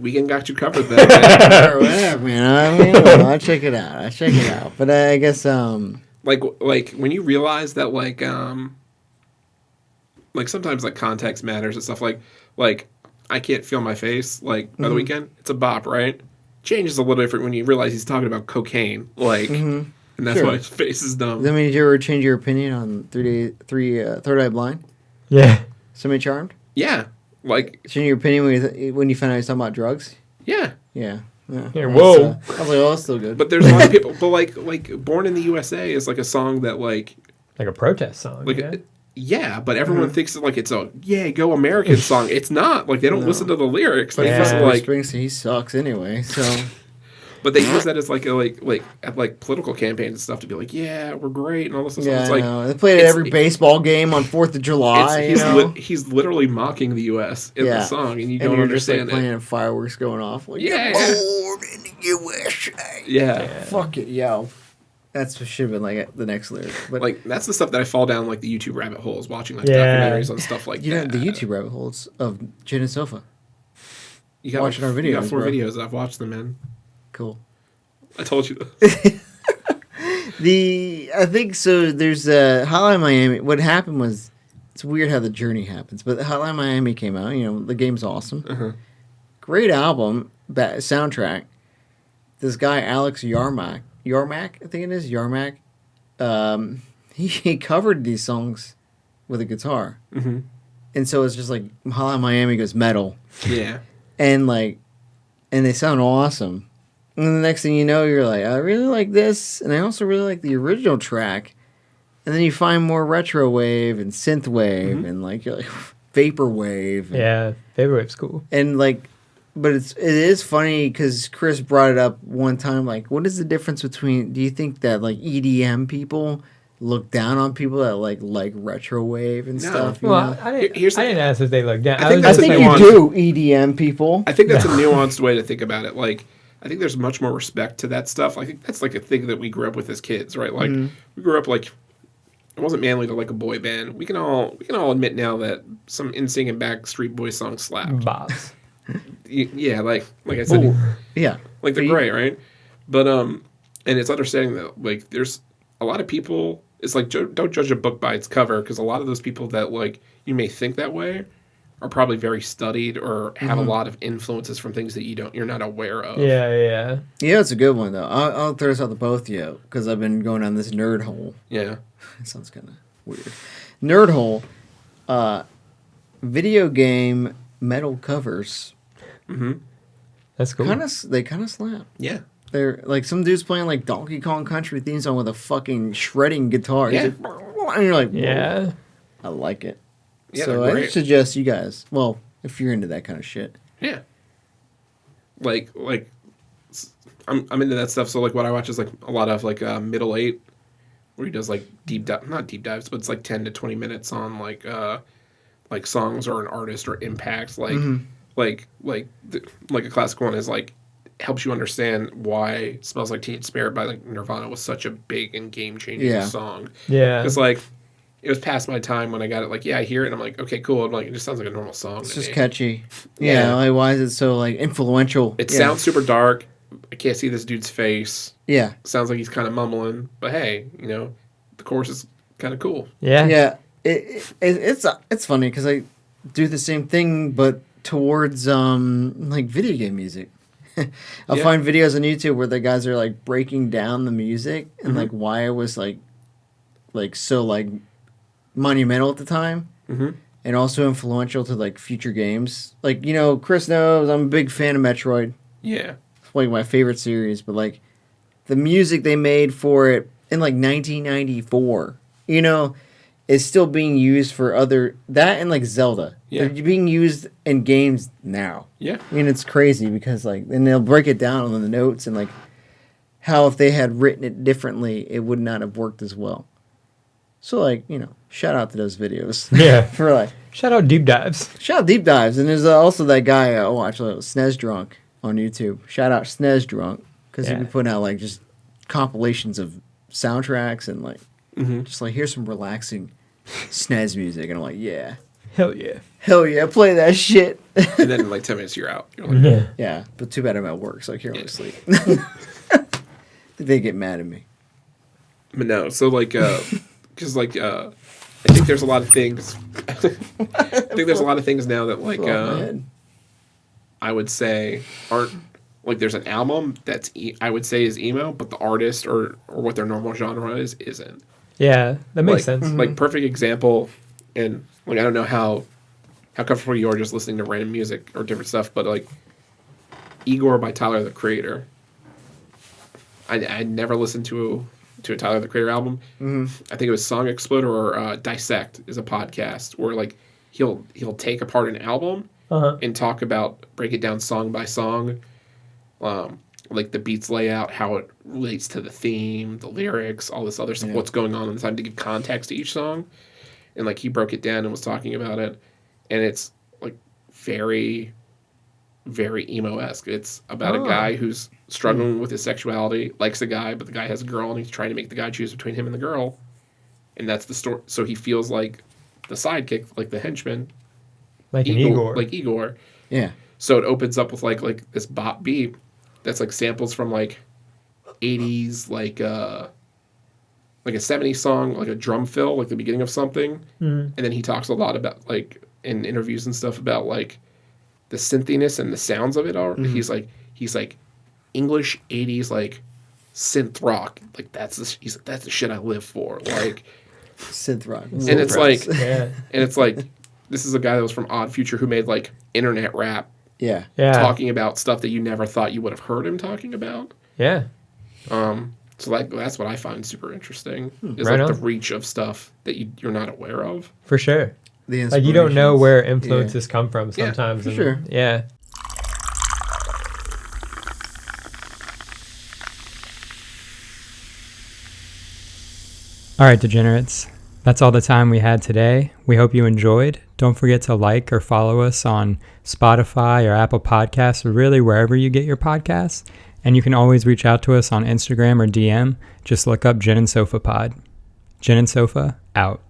Weeknd got you covered then. Man. Whatever, man. I mean, I'll check it out. But I guess like when you realize that like sometimes like context matters and stuff like I Can't Feel My Face by The Weeknd, it's a bop, right? Changes a little different when you realize he's talking about cocaine, and that's why his face is dumb. I mean, did you ever change your opinion on Third Eye Blind? Yeah. Semi Charmed? Yeah. Like, change your opinion when you found out he's talking about drugs? Yeah. Yeah. Yeah, whoa. I was like, oh, that's still good. But there's a lot of people, but like Born in the USA is like a song that like a protest song. Like, yeah, but everyone thinks that like it's a Go American song. It's not. Like they don't listen to the lyrics. They just like Springsteen, he sucks anyway. So, but they use that as like at political campaigns and stuff to be like, yeah, we're great and all this stuff. Yeah, it's like they play it at every baseball game on 4th of July. He's literally mocking the U.S. in the song, and you don't understand just, like, playing fireworks going off. Like, born in the USA. Yeah. Fuck it, yo. That's what should have been like the next lyric. But like that's the stuff that I fall down like the YouTube rabbit holes watching like documentaries on stuff like that. The YouTube rabbit holes of Jen and Sofa. You got watching our videos. You got 4 videos. I've watched them, man. Cool. I told you this. I think so. There's Hotline Miami. What happened was, it's weird how the journey happens. But Hotline Miami came out. The game's awesome. Great album, soundtrack. This guy Alex Yarmak, I think it is Yarmak. He covered these songs with a guitar, and so it's just like Hotline Miami goes metal. Yeah, and they sound awesome. And then the next thing you know, you're like, I really like this, and I also really like the original track. And then you find more retro wave and synth wave, and you're like vapor wave. Yeah, vapor wave's cool. And but it is funny because Chris brought it up one time. Like, what is the difference between? Do you think that EDM people look down on people that like retro wave and stuff? Well, I didn't ask if they look down. I think you do, EDM people. I think that's a nuanced way to think about it. Like, I think there's much more respect to that stuff. I think that's like a thing that we grew up with as kids, right? Like, we grew up it wasn't manly to like a boy band. We can all admit now that some NSYNC and Backstreet Boys songs slap. Boss. Yeah, like I said, Ooh, yeah, like they're great, right? But and it's understanding that like there's a lot of people. It's like don't judge a book by its cover, because a lot of those people that like you may think that way are probably very studied or have a lot of influences from things that you're not aware of. Yeah. Yeah, it's a good one though. I'll throw this out to both of you because I've been going on this nerd hole. Yeah. It sounds kind of weird. Nerd hole. Video game metal covers. Mm-hmm. That's cool. They kind of slap. Yeah. They're like some dude's playing like Donkey Kong Country theme song with a fucking shredding guitar. Yeah. Like, and you're like, Yeah. I like it. Yeah, So I suggest you guys. Well, if you're into that kind of shit. Yeah. Like I'm into that stuff. So like what I watch is like a lot of like Middle 8, where he does like not deep dives, but it's like 10 to 20 minutes on like songs or an artist or impacts. Like like a classic one is like helps you understand why "Smells Like Teen Spirit" by like Nirvana was such a big and game changing song. Yeah. It's like it was past my time when I got it. Like, yeah, I hear it and I'm like, okay, cool. I'm like, it just sounds like a normal song. It's to just me. catchy. Yeah. Like, why is it so like influential? It sounds super dark. I can't see this dude's face. Yeah. Sounds like he's kind of mumbling, but hey, the chorus is kind of cool. Yeah. Yeah. It's funny because I do the same thing, but towards like video game music. I'll find videos on YouTube where the guys are like breaking down the music and like why it was like so like monumental at the time, and also influential to like future games. Like Chris knows I'm a big fan of Metroid. Yeah. It's like my favorite series, but like the music they made for it in like 1994, is still being used for that and like Zelda. Yeah. They're being used in games now. Yeah. I mean, it's crazy because and they'll break it down on the notes and like how if they had written it differently, it would not have worked as well. So like, shout out to those videos. Yeah. For like, Shout out Deep Dives. shout out Deep Dives. And there's also that guy I watch, Snez Drunk on YouTube. Shout out Snez Drunk because he'd be putting out like just compilations of soundtracks and like just like here's some relaxing Snez music, and I'm like, yeah. Hell yeah. Hell yeah, play that shit. And then in like 10 minutes, you're out. You're like, Yeah, but too bad I'm at work, so I can't really sleep. They get mad at me. But no, so like, because like, I think there's a lot of things. I think there's a lot of things now that like, I would say aren't like there's an album that's I would say is emo, but the artist or what their normal genre isn't. Yeah, that makes sense. Like perfect example, and like I don't know how comfortable you are just listening to random music or different stuff, but like Igor by Tyler the Creator. I never listened to a Tyler the Creator album. I think it was Song Exploder or Dissect is a podcast where like he'll take apart an album and break it down song by song, like the beats layout, how it relates to the theme, the lyrics, all this other stuff, what's going on inside to give context to each song. And like he broke it down and was talking about it, and it's like very, very emo-esque. It's about a guy who's struggling with his sexuality, likes a guy, but the guy has a girl, and he's trying to make the guy choose between him and the girl. And that's the story. So he feels like the sidekick, like the henchman, like an Igor. like Igor. Yeah. So it opens up with like this bop beat that's like samples from like 80s, like a 70s song, like a drum fill, like the beginning of something. And then he talks a lot about like in interviews and stuff about like the synthiness and the sounds of it all. He's like English 80s like synth rock. Like that's the shit I live for. Like synth rock. And it's like Yeah. and it's like this is a guy that was from Odd Future who made like internet rap. Yeah. Talking about stuff that you never thought you would have heard him talking about. Yeah. So that's what I find super interesting is Right like the on. reach of stuff that you're not aware of. For sure. The Like you don't know inspirations. where influences come from sometimes. for and- sure. Yeah. All right, degenerates. That's all the time we had today. We hope you enjoyed. Don't forget to like or follow us on Spotify or Apple Podcasts or really wherever you get your podcasts. And you can always reach out to us on Instagram or DM. Just look up Gin and Sofa Pod. Gin and Sofa, out.